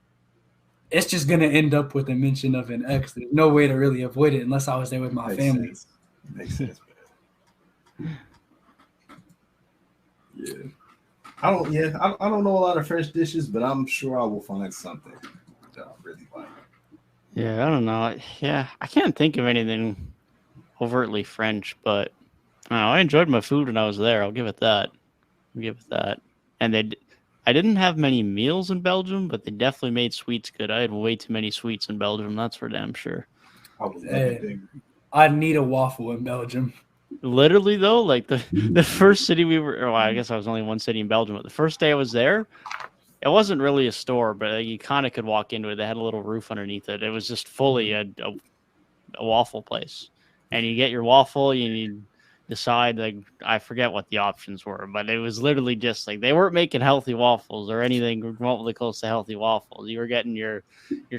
[SPEAKER 1] it's just gonna end up with a mention of an ex. There's no way to really avoid it unless I was there with my family.
[SPEAKER 2] Makes sense, man. Yeah. I don't know a lot of French dishes, but I'm sure I will find something that I really like.
[SPEAKER 3] Yeah, I don't know. Yeah, I can't think of anything overtly French, but I enjoyed my food when I was there. I'll give it that. And I didn't have many meals in Belgium, but they definitely made sweets good. I had way too many sweets in Belgium. That's for damn sure.
[SPEAKER 2] I would love it.
[SPEAKER 1] I'd need a waffle in Belgium.
[SPEAKER 3] Literally though, like the first city we were, well, I guess I was only one city in Belgium, but the first day I was there, it wasn't really a store, but you kind of could walk into it. They had a little roof underneath it. It was just fully a waffle place, and you get your waffle, you decide, like, I forget what the options were, but it was literally just like they weren't making healthy waffles or anything remotely close to healthy waffles. You were getting your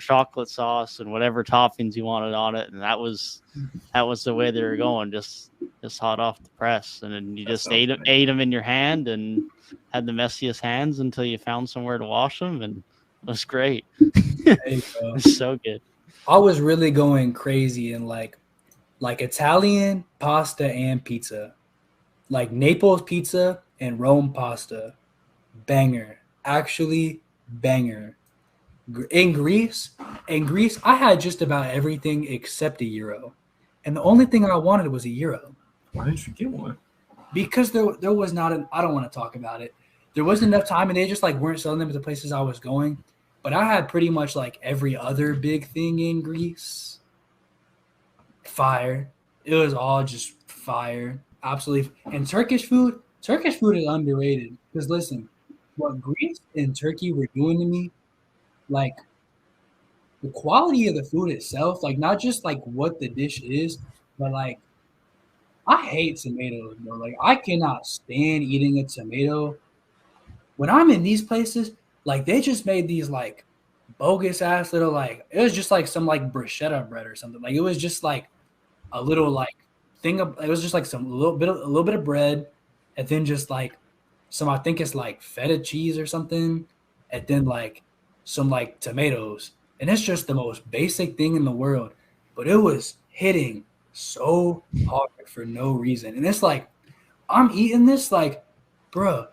[SPEAKER 3] chocolate sauce and whatever toppings you wanted on it, and that was the way they were going, just hot off the press. And then you just ate them in your hand and had the messiest hands until you found somewhere to wash them, and it was great. It was so good.
[SPEAKER 1] I was really going crazy in like Italian pasta and pizza, like Naples pizza and Rome pasta, banger, actually banger. In Greece, I had just about everything except a gyro, and the only thing I wanted was a gyro.
[SPEAKER 4] Why didn't you get one?
[SPEAKER 1] Because there was not I don't want to talk about it. There wasn't enough time, and they just like weren't selling them at the places I was going. But I had pretty much like every other big thing in Greece. Fire. It was all just fire. Absolutely. And Turkish food is underrated. Because listen, what Greece and Turkey were doing to me, like the quality of the food itself, like not just like what the dish is, but like I hate tomatoes, bro. Like I cannot stand eating a tomato. When I'm in these places, like they just made these like bogus ass little like it was just like some like bruschetta bread or something. Like it was just like a little like thing of it was just like a little bit of bread, and then just like some I think it's like feta cheese or something, and then like some like tomatoes. And it's just the most basic thing in the world. But it was hitting so hard for no reason. And it's like I'm eating this like, bro,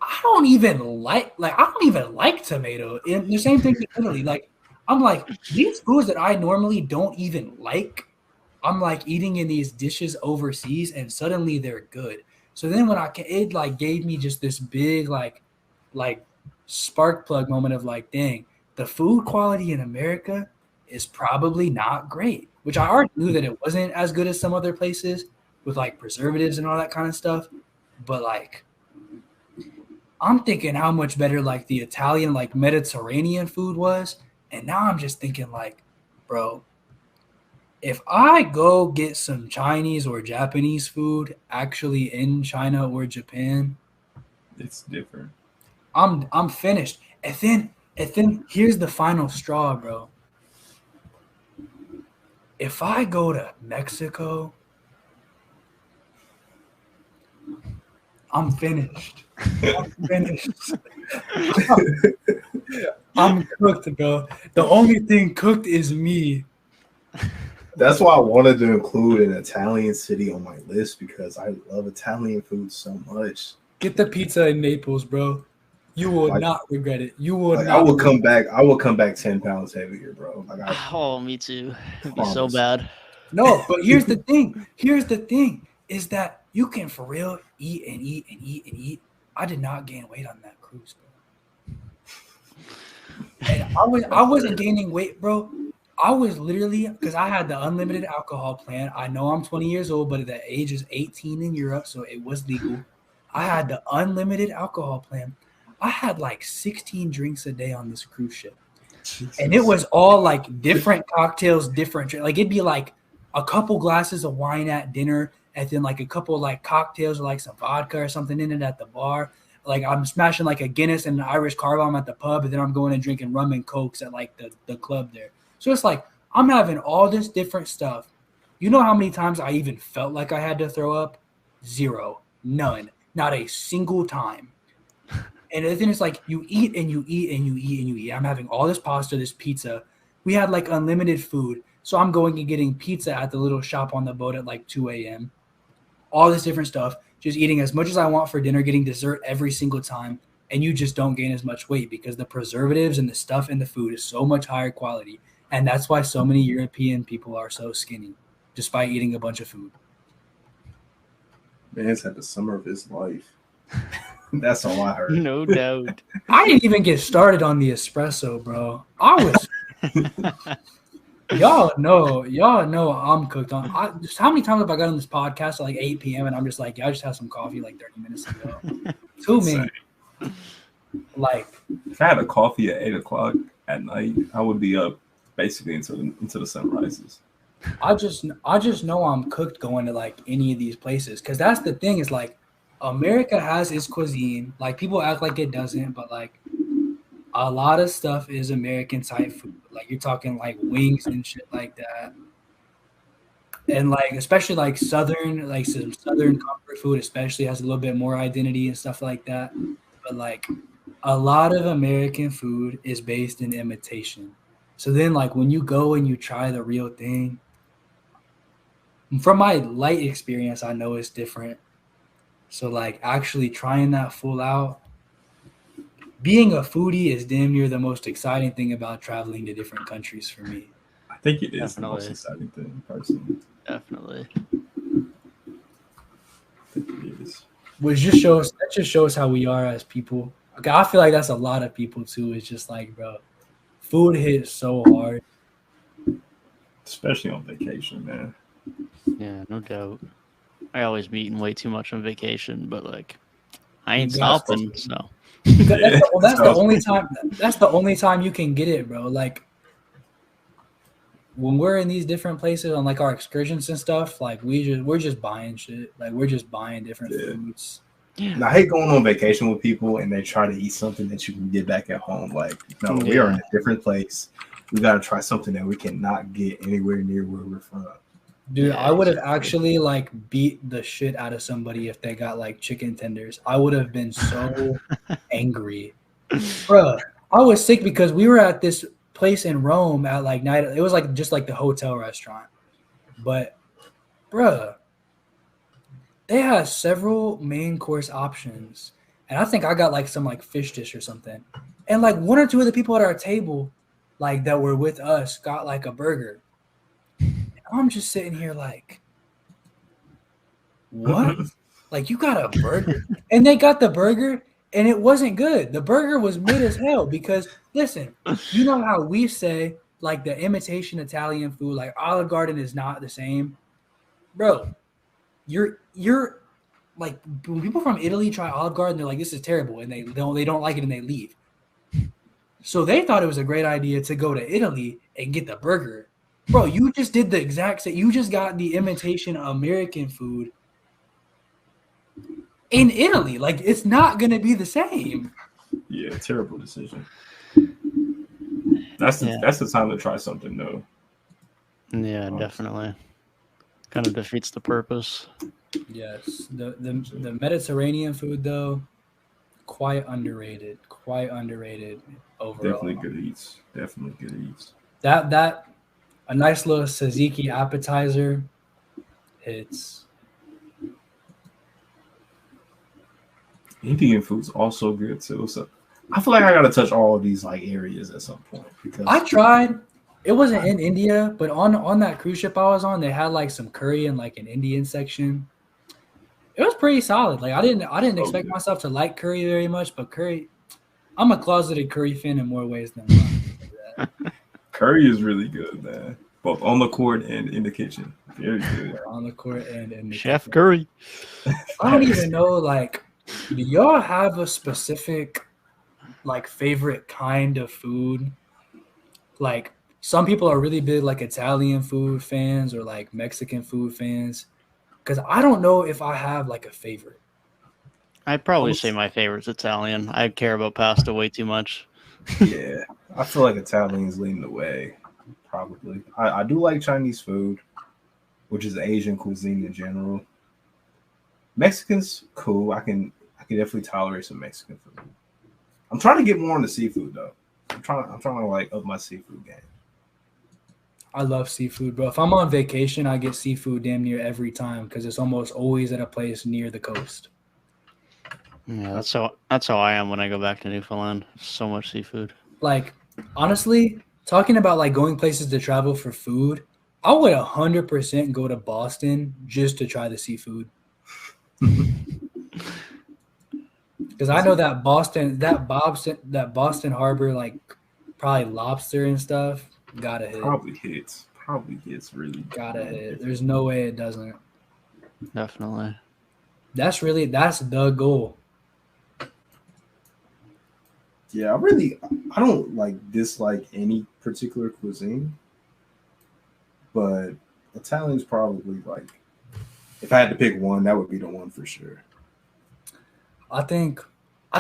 [SPEAKER 1] I don't even like tomato. And the same thing in Italy. Like, I'm like, these foods that I normally don't even like, I'm like eating in these dishes overseas, and suddenly they're good. So then when it like gave me just this big like spark plug moment of like, dang, the food quality in America is probably not great. Which I already knew that it wasn't as good as some other places with like preservatives and all that kind of stuff. But like, I'm thinking how much better like the Italian, like Mediterranean food was. And now I'm just thinking like, bro, if I go get some Chinese or Japanese food actually in China or Japan,
[SPEAKER 4] it's different.
[SPEAKER 1] I'm finished. And then here's the final straw, bro. If I go to Mexico, I'm finished. I'm cooked, bro. The only thing cooked is me.
[SPEAKER 2] That's why I wanted to include an Italian city on my list, because I love Italian food so much.
[SPEAKER 1] Get the pizza in Naples, bro. You will not regret it. You will not.
[SPEAKER 2] I will come back. I will come back 10 pounds heavier, bro.
[SPEAKER 3] Oh, me too. It'd be so bad.
[SPEAKER 1] No, but here's the thing. Is that you can for real eat and eat and eat and eat. I did not gain weight on that cruise, bro. And I wasn't gaining weight, bro. I was literally, because I had the unlimited alcohol plan. I know I'm 20 years old, but the age is 18 in Europe, so it was legal. I had the unlimited alcohol plan. I had like 16 drinks a day on this cruise ship. Jesus. And it was all like different cocktails, different. Like it'd be like a couple glasses of wine at dinner, and then like a couple like cocktails or like some vodka or something in it at the bar. Like I'm smashing like a Guinness and an Irish car bomb at the pub, and then I'm going and drinking rum and cokes at like the club there. So it's like I'm having all this different stuff. You know how many times I even felt like I had to throw up? Zero. None. Not a single time. And the thing is, like, you eat and you eat and you eat and you eat. I'm having all this pasta, this pizza. We had like unlimited food. So I'm going and getting pizza at the little shop on the boat at like 2 a.m. All this different stuff, just eating as much as I want for dinner, getting dessert every single time. And you just don't gain as much weight because the preservatives and the stuff in the food is so much higher quality. And that's why so many European people are so skinny, despite eating a bunch of food.
[SPEAKER 2] Man's had the summer of his life. That's all I heard.
[SPEAKER 3] No doubt.
[SPEAKER 1] I didn't even get started on the espresso, bro. I was y'all know I'm cooked on. Just how many times have I got on this podcast at like 8 p.m. and I'm just like, yeah, I just had some coffee like 30 minutes ago. Too many. Like,
[SPEAKER 4] if I had a coffee at 8 o'clock at night, I would be up basically into the sun rises.
[SPEAKER 1] I just know I'm cooked going to like any of these places, because that's the thing, is like America has its cuisine. Like, people act like it doesn't, but like a lot of stuff is American type food. Like, you're talking like wings and shit like that. And like, especially like Southern, like some Southern comfort food especially has a little bit more identity and stuff like that. But like a lot of American food is based in imitation. So then like when you go and you try the real thing, from my light experience, I know it's different. So like actually trying that full out, being a foodie is damn near the most exciting thing about traveling to different countries for me.
[SPEAKER 4] I think it is
[SPEAKER 3] Definitely.
[SPEAKER 4] the most exciting thing, personally.
[SPEAKER 3] Definitely.
[SPEAKER 4] I think it is.
[SPEAKER 1] Which just shows how we are as people. Okay, I feel like that's a lot of people too. It's just like, bro, food hits so hard.
[SPEAKER 4] Especially on vacation, man.
[SPEAKER 3] Yeah, no doubt. I always be eating way too much on vacation, but like I ain't
[SPEAKER 1] You got
[SPEAKER 3] stopping, so
[SPEAKER 1] That's the only time. That's the only time you can get it, bro. Like when we're in these different places on like our excursions and stuff, like we're just buying shit. Like we're just buying different foods.
[SPEAKER 2] And I hate going on vacation with people and they try to eat something that you can get back at home. Like, no, we are in a different place. We got to try something that we cannot get anywhere near where we're from.
[SPEAKER 1] Dude, I would have actually like beat the shit out of somebody if they got like chicken tenders. I would have been so angry. Bruh, I was sick because we were at this place in Rome at like night. It was like just like the hotel restaurant. But bruh, they had several main course options. And I think I got like some like fish dish or something. And like one or two of the people at our table like that were with us got like a burger. I'm just sitting here like, what? Like, you got a burger? And they got the burger, and it wasn't good. The burger was mid as hell because, listen, you know how we say, like, the imitation Italian food, like, Olive Garden is not the same? Bro, you're like, when people from Italy try Olive Garden, they're like, this is terrible, and they don't like it, and they leave. So they thought it was a great idea to go to Italy and get the burger. Bro, you just did the exact same. You just got the imitation American food in Italy. Like, it's not going to be the same.
[SPEAKER 4] Yeah, terrible decision. That's the time to try something new.
[SPEAKER 3] Yeah, definitely. Kind of defeats the purpose.
[SPEAKER 1] Yes. The Mediterranean food, though, quite underrated. Quite underrated overall.
[SPEAKER 4] Definitely good eats.
[SPEAKER 1] That a nice little tzatziki appetizer. It's
[SPEAKER 2] Indian food's also good too. So I feel like I gotta touch all of these like areas at some point because
[SPEAKER 1] I tried. It wasn't in India, but on that cruise ship I was on, they had like some curry in like an Indian section. It was pretty solid. Like I didn't expect myself to like curry very much, but curry, I'm a closeted curry fan in more ways than one.
[SPEAKER 4] Curry is really good, man. Both on the court and in the kitchen. Very good.
[SPEAKER 1] On the court and in the
[SPEAKER 3] Chef
[SPEAKER 1] kitchen.
[SPEAKER 3] Curry.
[SPEAKER 1] I don't even know, like, do y'all have a specific, like, favorite kind of food? Like, some people are really big, like, Italian food fans or, like, Mexican food fans. Because I don't know if I have, like, a favorite.
[SPEAKER 3] I'd probably say my favorite's Italian. I care about pasta way too much.
[SPEAKER 2] Yeah, I feel like Italian's leading the way. Probably. I do like Chinese food, which is Asian cuisine in general. Mexican's cool. I can definitely tolerate some Mexican food. I'm trying to get more on the seafood though. I'm trying to like up my seafood game.
[SPEAKER 1] I love seafood, bro. If I'm on vacation, I get seafood damn near every time because it's almost always at a place near the coast.
[SPEAKER 3] Yeah, that's how I am when I go back to Newfoundland. So much seafood.
[SPEAKER 1] Like, honestly, talking about like going places to travel for food, I would 100% go to Boston just to try the seafood. Because I know that Boston Harbor, like probably lobster and stuff, gotta hit.
[SPEAKER 4] Probably hits really.
[SPEAKER 1] Gotta hit. There's no way it doesn't.
[SPEAKER 3] Definitely.
[SPEAKER 1] That's the goal.
[SPEAKER 2] Yeah, I don't like dislike any particular cuisine, but Italian's probably like, if I had to pick one, that would be the one for sure.
[SPEAKER 1] I think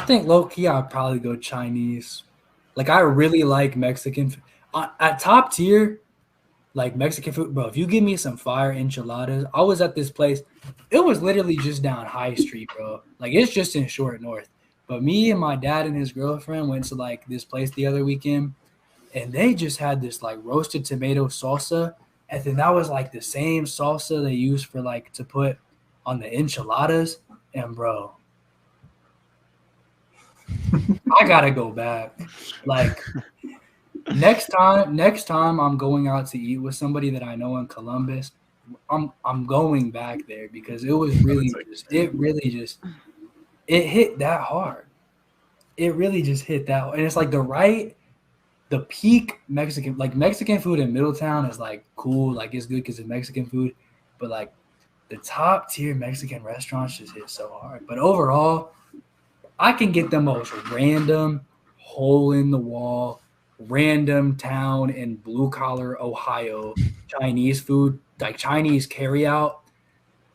[SPEAKER 1] low key I'd probably go Chinese. Like I really like Mexican at top tier, like Mexican food, bro. If you give me some fire enchiladas, I was at this place. It was literally just down High Street, bro. Like it's just in Short North. But me and my dad and his girlfriend went to like this place the other weekend, and they just had this like roasted tomato salsa, and then that was like the same salsa they use for like to put on the enchiladas. And bro, I gotta go back. Like next time I'm going out to eat with somebody that I know in Columbus, I'm going back there because it was really it hit that hard. It really just hit that hard. And it's like the peak Mexican, like Mexican food in Middletown is like cool, like it's good because it's Mexican food, but like the top tier Mexican restaurants just hit so hard. But overall, I can get the most random hole in the wall, random town in blue collar Ohio Chinese food, like Chinese carry out.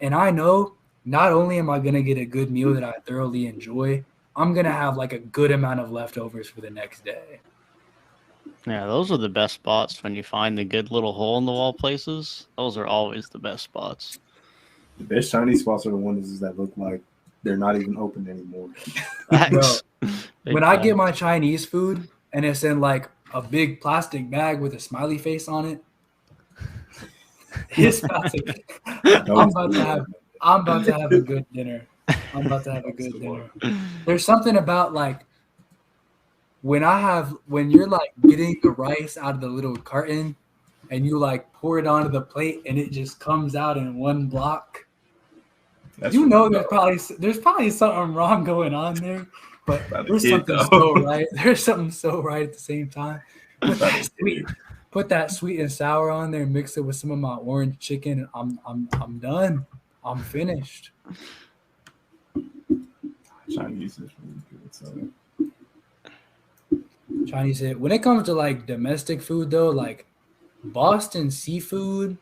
[SPEAKER 1] And I know not only am I going to get a good meal that I thoroughly enjoy, I'm going to have like a good amount of leftovers for the next day.
[SPEAKER 3] Yeah, those are the best spots when you find the good little hole in the wall places. Those are always the best spots.
[SPEAKER 2] The best Chinese spots are the ones that look like they're not even open anymore.
[SPEAKER 1] Bro, when I get my Chinese food and it's in like a big plastic bag with a smiley face on it, it's about to, I'm about to have a good dinner. There's something about like when you're like getting the rice out of the little carton and you like pour it onto the plate and it just comes out in one block. There's probably something wrong going on there, but there's something so right. There's something so right at the same time. Put that sweet and sour on there and mix it with some of my orange chicken. And I'm done. I'm finished.
[SPEAKER 4] Chinese is really good. So
[SPEAKER 1] Chinese hit. When it comes to like domestic food though, like Boston seafood,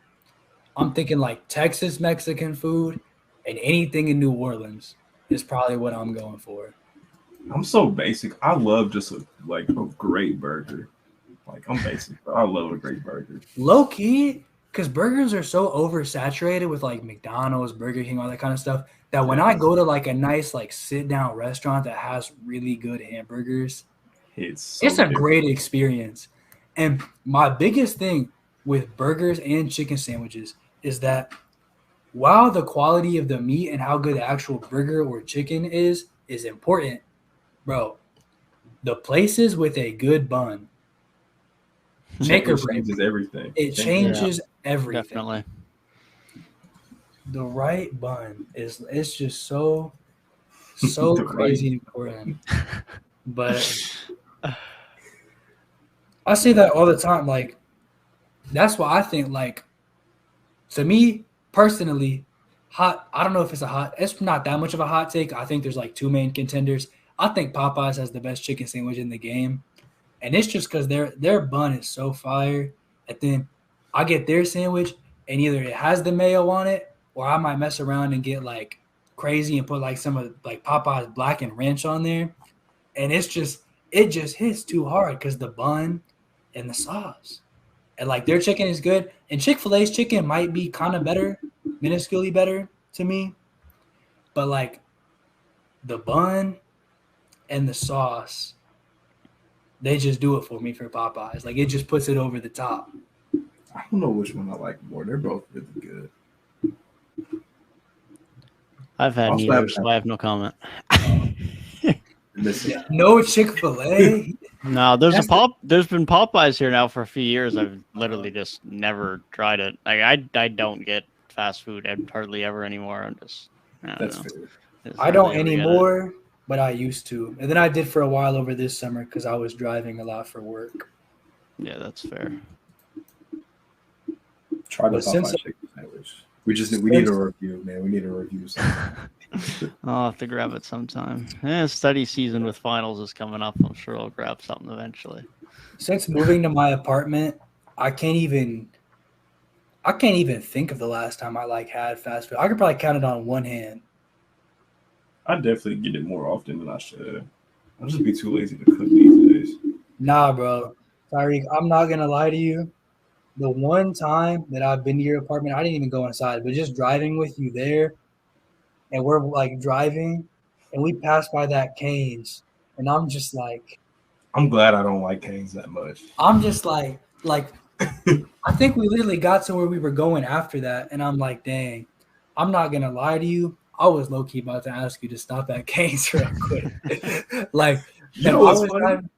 [SPEAKER 1] I'm thinking like Texas Mexican food and anything in New Orleans is probably what I'm going for.
[SPEAKER 4] I'm so basic. I love just a great burger. Like I'm basic, but I love a great burger.
[SPEAKER 1] Low key, because burgers are so oversaturated with like McDonald's, Burger King, all that kind of stuff, that when I go to like a nice like sit down restaurant that has really good hamburgers, it's a great experience. And my biggest thing with burgers and chicken sandwiches is that while the quality of the meat and how good the actual burger or chicken is important, bro, the places with a good bun
[SPEAKER 4] changes everything.
[SPEAKER 1] It changes everything.
[SPEAKER 3] Definitely.
[SPEAKER 1] The right bun it's just so crazy important. But I say that all the time. Like that's why I think like to me personally, I don't know if it's not that much of a hot take. I think there's like two main contenders. I think Popeyes has the best chicken sandwich in the game. And it's just because their bun is so fire. And then I get their sandwich, and either it has the mayo on it, or I might mess around and get like crazy and put like some of like Popeye's black and ranch on there. And it just hits too hard because the bun and the sauce. And like their chicken is good. And Chick-fil-A's chicken might be kind of better, minusculely better to me. But like the bun and the sauce They just do it for me for Popeyes. Like, it just puts it over the top.
[SPEAKER 2] I don't know which one I like more. They're both really good.
[SPEAKER 3] I've had neither, so I have no comment.
[SPEAKER 1] No Chick-fil-A?
[SPEAKER 3] No, there's been Popeyes here now for a few years. I've literally just never tried it. Like I don't get fast food hardly ever anymore.
[SPEAKER 2] That's fair.
[SPEAKER 1] I don't anymore, but I used to. And then I did for a while over this summer because I was driving a lot for work.
[SPEAKER 3] Yeah, that's fair.
[SPEAKER 2] Try the Popeye chicken sandwich. We need a review, man. We need a review sometime.
[SPEAKER 3] I'll have to grab it sometime. Study season with finals is coming up. I'm sure I'll grab something eventually.
[SPEAKER 1] Since moving to my apartment, I can't even think of the last time I had fast food. I could probably count it on one hand.
[SPEAKER 4] I definitely get it more often than I should. I'll just be too lazy to cook these days.
[SPEAKER 1] Nah, bro. Tyrik, I'm not gonna lie to you. The one time that I've been to your apartment, I didn't even go inside, but just driving with you there, and we're driving, and we passed by that Cane's, and I'm just like,
[SPEAKER 2] I'm glad I don't like Cane's that much.
[SPEAKER 1] I'm just like I think we literally got to where we were going after that, and I'm like, dang, I'm not gonna lie to you. I was low key about to ask you to stop at Cane's real quick.
[SPEAKER 2] You know what's funny?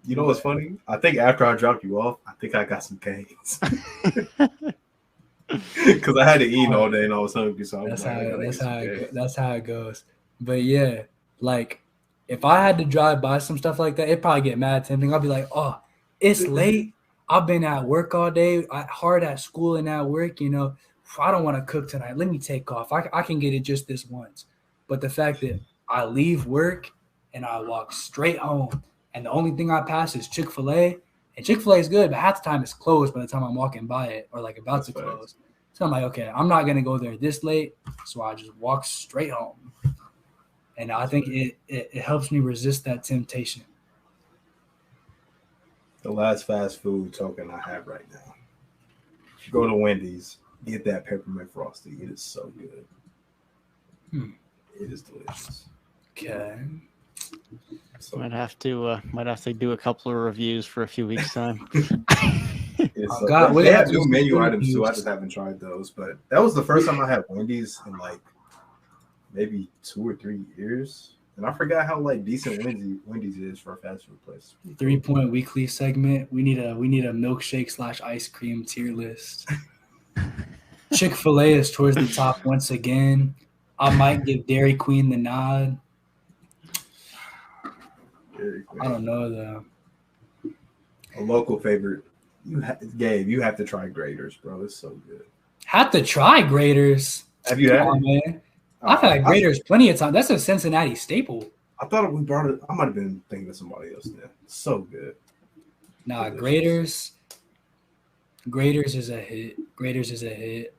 [SPEAKER 2] You know what's funny? I think after I dropped you off, I think I got some Cane's. Because I had to eat all day and I was hungry. So that's
[SPEAKER 1] how it goes. But yeah, if I had to drive by some stuff like that, it'd probably get mad tempting. I'd be like, oh, it's late. I've been at work all day, hard at school and at work, I don't want to cook tonight. Let me take off. I can get it just this once. But the fact that I leave work and I walk straight home, and the only thing I pass is Chick-fil-A, and Chick-fil-A is good, but half the time it's closed by the time I'm walking by it or about to close. So I'm like, okay, I'm not going to go there this late, so I just walk straight home. And I think it helps me resist that temptation.
[SPEAKER 2] The last fast food token I have right now. Go to Wendy's, get that peppermint frosty. It is so good. It is delicious.
[SPEAKER 1] Okay.
[SPEAKER 3] So might have to do a couple of reviews for a few weeks time.
[SPEAKER 2] We have new menu items too. I just haven't tried those, but that was the first time I had Wendy's in maybe 2 or 3 years, and I forgot how decent Wendy's is for a fast food place.
[SPEAKER 1] 3-point weekly segment. We need a milkshake / ice cream tier list. Chick-fil-A is towards the top once again. I might give Dairy Queen the nod. I don't know though.
[SPEAKER 2] A local favorite, Gabe. You have to try Graders, bro. It's so good.
[SPEAKER 1] Have to try Graders.
[SPEAKER 2] Have you had it?
[SPEAKER 1] Man. I've had Graders plenty of times. That's a Cincinnati staple.
[SPEAKER 2] I thought we brought it. I might have been thinking of somebody else there. So good.
[SPEAKER 1] Nah, Graders. Graders is a hit.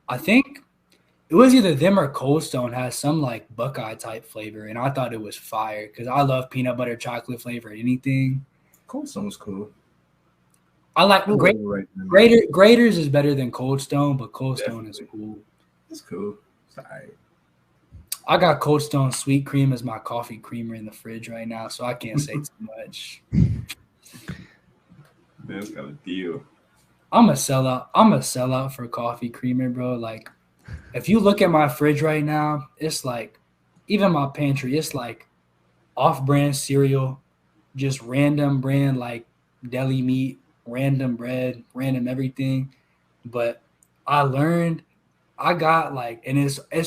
[SPEAKER 1] I think it was either them or Cold Stone has some Buckeye type flavor, and I thought it was fire because I love peanut butter chocolate flavored anything.
[SPEAKER 2] Cold Stone's cool.
[SPEAKER 1] I like Graders is better than Cold Stone, but Cold Stone is cool.
[SPEAKER 2] It's cool. It's all right.
[SPEAKER 1] I got Cold Stone sweet cream as my coffee creamer in the fridge right now, so I can't say too much.
[SPEAKER 4] Man's got a deal.
[SPEAKER 1] I'm a sellout for coffee creamer, bro. If you look at my fridge right now, it's even my pantry, it's off-brand cereal, just random brand deli meat, random bread, random everything. But I learned I got and it's a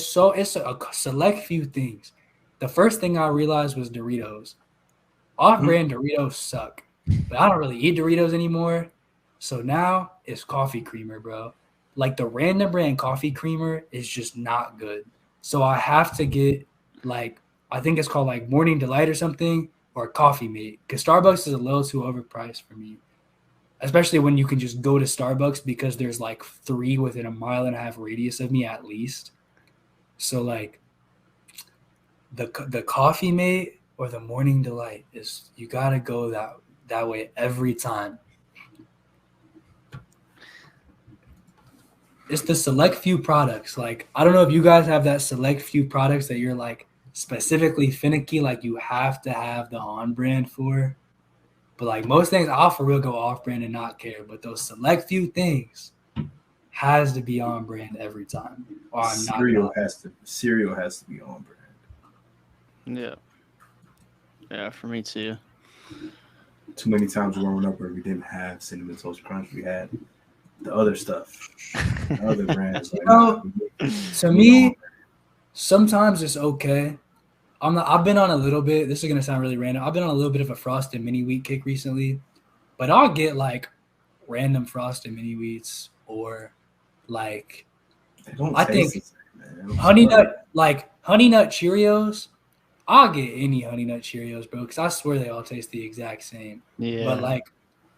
[SPEAKER 1] select few things. The first thing I realized was Doritos. Off-brand Doritos suck, but I don't really eat Doritos anymore. So now it's coffee creamer, bro. The random brand coffee creamer is just not good. So I have to get I think it's called Morning Delight or something, or Coffee Mate, because Starbucks is a little too overpriced for me. Especially when you can just go to Starbucks because there's 3 within a 1.5 mile radius of me at least. So the Coffee Mate or the Morning Delight is, you gotta go that way every time. It's the select few products. I don't know if you guys have that select few products that you're specifically finicky, you have to have the on brand for. But like most things, I'll for real go off brand and not care. But those select few things has to be on brand every time. Or I'm
[SPEAKER 2] cereal has to be on brand.
[SPEAKER 3] Yeah. Yeah, for me too.
[SPEAKER 2] Too many times growing up where we didn't have Cinnamon Toast Crunch, we had the other stuff, the other brands.
[SPEAKER 1] To me, sometimes it's okay. I've been on a little bit. This is gonna sound really random. I've been on a little bit of a Frosted mini wheat kick recently, but I'll get like random Frosted mini wheats or like I think honey nut Cheerios. I'll get any honey nut Cheerios, bro, because I swear they all taste the exact same.
[SPEAKER 3] Yeah.
[SPEAKER 1] But like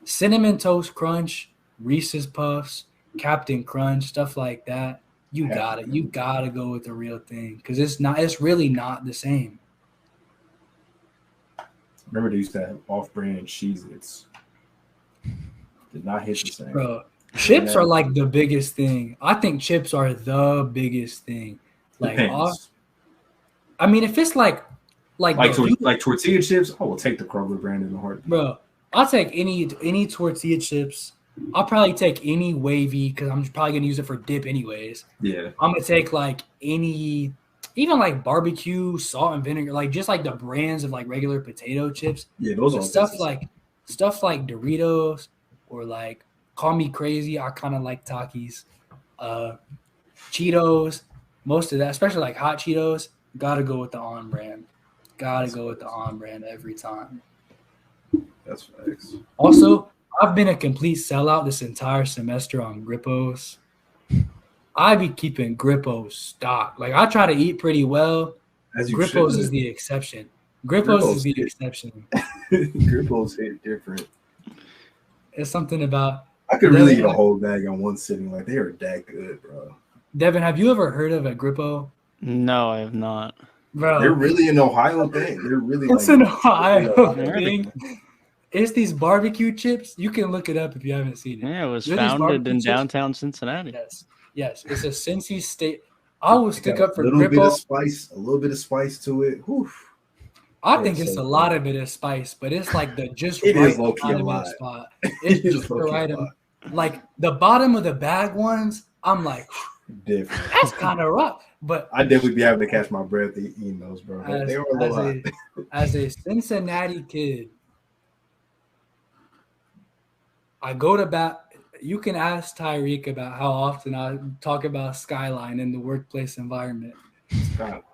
[SPEAKER 1] Cinnamon Toast Crunch, Reese's Puffs, Captain Crunch, stuff like that. You gotta go with the real thing because it's really not the same.
[SPEAKER 2] Remember they used to have off-brand Cheez-Its. Did not hit the same.
[SPEAKER 1] Bro, chips are like the biggest thing. I think chips are the biggest thing. Like, I mean, if it's like
[SPEAKER 2] tortilla chips, I will take the Kroger brand in the heartbeat.
[SPEAKER 1] Bro, I'll take any tortilla chips. I'll probably take any wavy because I'm probably gonna use it for dip anyways.
[SPEAKER 2] Yeah. I'm
[SPEAKER 1] gonna take like any, even like barbecue, salt and vinegar, like just like the brands of like regular potato chips.
[SPEAKER 2] Yeah, those are
[SPEAKER 1] stuff like Doritos or like Call Me Crazy. I kind of like Takis. Cheetos, most of that, especially like hot Cheetos, gotta go with the on brand. Gotta go with the on brand every time.
[SPEAKER 2] That's facts.
[SPEAKER 1] Also, I've been a complete sellout this entire semester on Grippos. I be keeping Grippos stock. Like I try to eat pretty well. Grippos is the exception. Grippos is the exception.
[SPEAKER 2] Grippos hit different.
[SPEAKER 1] It's something about.
[SPEAKER 2] I could really eat a whole bag on one sitting. Like they are that good, bro.
[SPEAKER 1] Devin, have you ever heard of a Grippo?
[SPEAKER 3] No, I have not.
[SPEAKER 1] Bro,
[SPEAKER 2] they're really an Ohio thing. They're really.
[SPEAKER 1] It's an Ohio thing. It's these barbecue chips. You can look it up if you haven't seen it.
[SPEAKER 3] Yeah, it was founded in downtown Cincinnati.
[SPEAKER 1] Yes. It's a Cincy State. I will stick up for
[SPEAKER 2] a little bit of spice to it. Whew.
[SPEAKER 1] I think it's a lot of it is spice, but it's like the just
[SPEAKER 2] it
[SPEAKER 1] right
[SPEAKER 2] is low-key a lot.
[SPEAKER 1] Spot. It's just the right like the bottom of the bag ones. I'm like,
[SPEAKER 2] different.
[SPEAKER 1] That's kind of rough. But
[SPEAKER 2] I definitely be having to catch my breath eating those, bro. They were a little hot.
[SPEAKER 1] As a Cincinnati kid, I go to bat. You can ask Tyrik about how often I talk about Skyline in the workplace environment.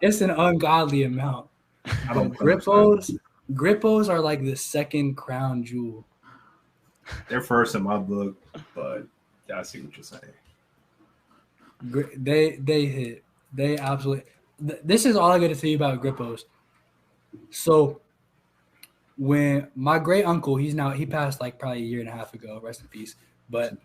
[SPEAKER 1] It's an ungodly amount. But Grippos are like the second crown jewel.
[SPEAKER 2] They're first in my book, but I see what you're saying.
[SPEAKER 1] They hit. They absolutely. This is all I got to tell you about Grippos. So when my great uncle, he passed like probably a year and a half ago. Rest in peace. But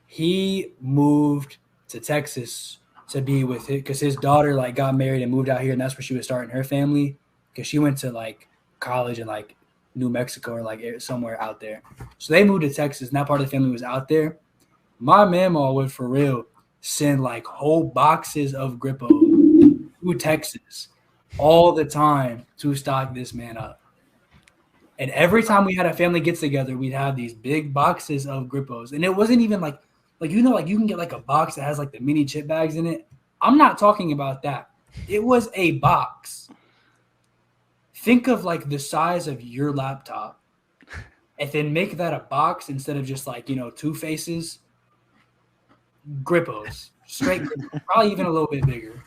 [SPEAKER 1] he moved to Texas to be with it because his daughter like got married and moved out here, and that's where she was starting her family because she went to like college in like New Mexico or like somewhere out there. So they moved to Texas, and that part of the family was out there. My mama would for real send like whole boxes of Grippo to Texas all the time to stock this man up. And every time we had a family get together, we'd have these big boxes of Grippos. And it wasn't even like you can get like a box that has like the mini chip bags in it. I'm not talking about that. It was a box. Think of like the size of your laptop and then make that a box instead of just like, two faces. Grippos. Straight Grippos. Probably even a little bit bigger.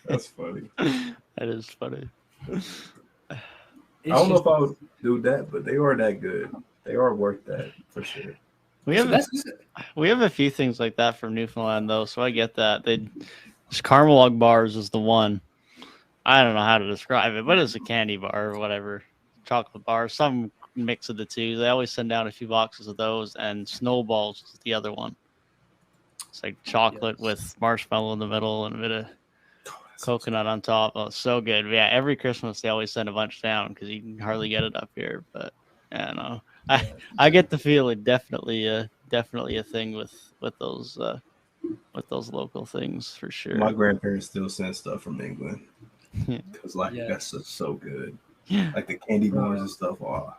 [SPEAKER 2] That's funny.
[SPEAKER 3] That is funny.
[SPEAKER 2] I don't know if I would do that, but they are that good. They are worth that for sure.
[SPEAKER 3] We have a few things like that from Newfoundland though, so I get that. Caramel log bars is the one. I don't know how to describe it, but it's a candy bar or whatever, chocolate bar, some mix of the two. They always send down a few boxes of those, and Snowballs is the other one. It's like chocolate with marshmallow in the middle and a bit of coconut on top. Oh, so good. Yeah, every Christmas they always send a bunch down because you can hardly get it up here. But yeah, no, I get the feeling definitely a thing with those local things for sure.
[SPEAKER 2] My grandparents still send stuff from England because that's just so good.
[SPEAKER 3] Yeah,
[SPEAKER 2] like the candy bars and stuff. Oh,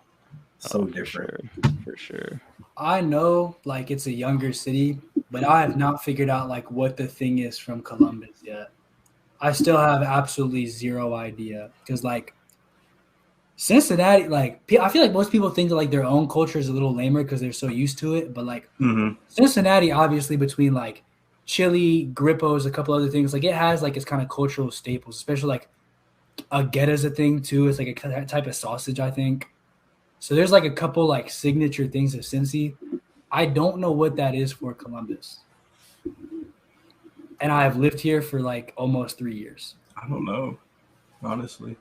[SPEAKER 2] So different.
[SPEAKER 3] For sure.
[SPEAKER 1] I know like it's a younger city, but I have not figured out like what the thing is from Columbus yet. I still have absolutely zero idea because like Cincinnati, like I feel like most people think that like their own culture is a little lamer because they're so used to it. But like Cincinnati, obviously between like chili, grippos, a couple other things, like it has like its kind of cultural staples, especially like aguetta's a thing too. It's like a type of sausage, I think. So there's like a couple like signature things of Cincy. I don't know what that is for Columbus. And I have lived here for like almost 3 years.
[SPEAKER 4] I don't know, honestly.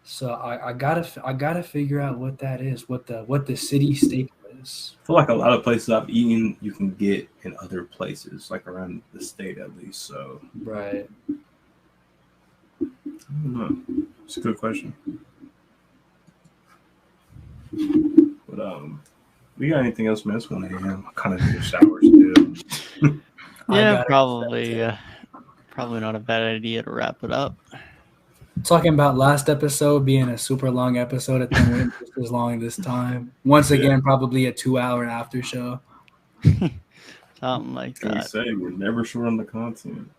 [SPEAKER 1] So I gotta figure out what that is, what the city staple is.
[SPEAKER 4] I feel like a lot of places I've eaten you can get in other places, like around the state at least. So
[SPEAKER 1] Right.
[SPEAKER 4] I don't know. It's a good question. But we got anything else, man? It's 1 a.m. I kind of need a shower still.
[SPEAKER 3] Yeah, probably not a bad idea to wrap it up.
[SPEAKER 1] Talking about last episode being a super long episode, it then went just as long this time. Once again, probably a 2-hour after show.
[SPEAKER 3] Something like
[SPEAKER 4] Can we
[SPEAKER 3] that.
[SPEAKER 4] say we're never short on the content?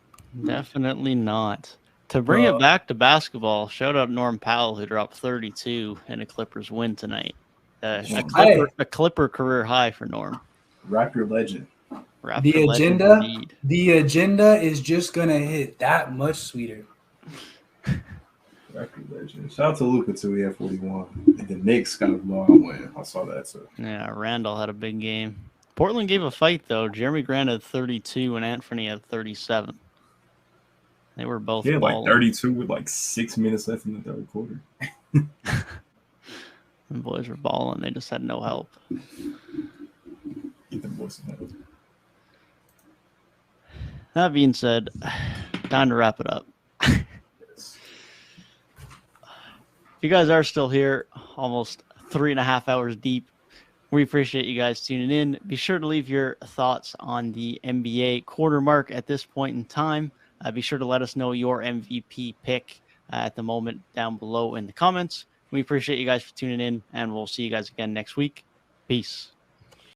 [SPEAKER 3] Definitely not. To bring it back to basketball, shout out Norm Powell who dropped 32 in a Clippers win tonight. A Clipper career high for Norm.
[SPEAKER 2] Raptor legend.
[SPEAKER 1] The agenda is just gonna hit that much sweeter.
[SPEAKER 2] Raptor legend. Shout out to Luka too. He had 41. And the Knicks got a blowout win. I saw that too.
[SPEAKER 3] Yeah, Randall had a big game. Portland gave a fight though. Jeremy Grant had 32 and Anthony had 37. They were both.
[SPEAKER 4] He had like 32 with like 6 minutes left in the third quarter.
[SPEAKER 3] The boys were balling. They just had no help.
[SPEAKER 4] Get them boys some help.
[SPEAKER 3] That being said, time to wrap it up. If you guys are still here, almost 3.5 hours deep, we appreciate you guys tuning in. Be sure to leave your thoughts on the NBA quarter mark at this point in time. Be sure to let us know your MVP pick at the moment down below in the comments. We appreciate you guys for tuning in, and we'll see you guys again next week. Peace.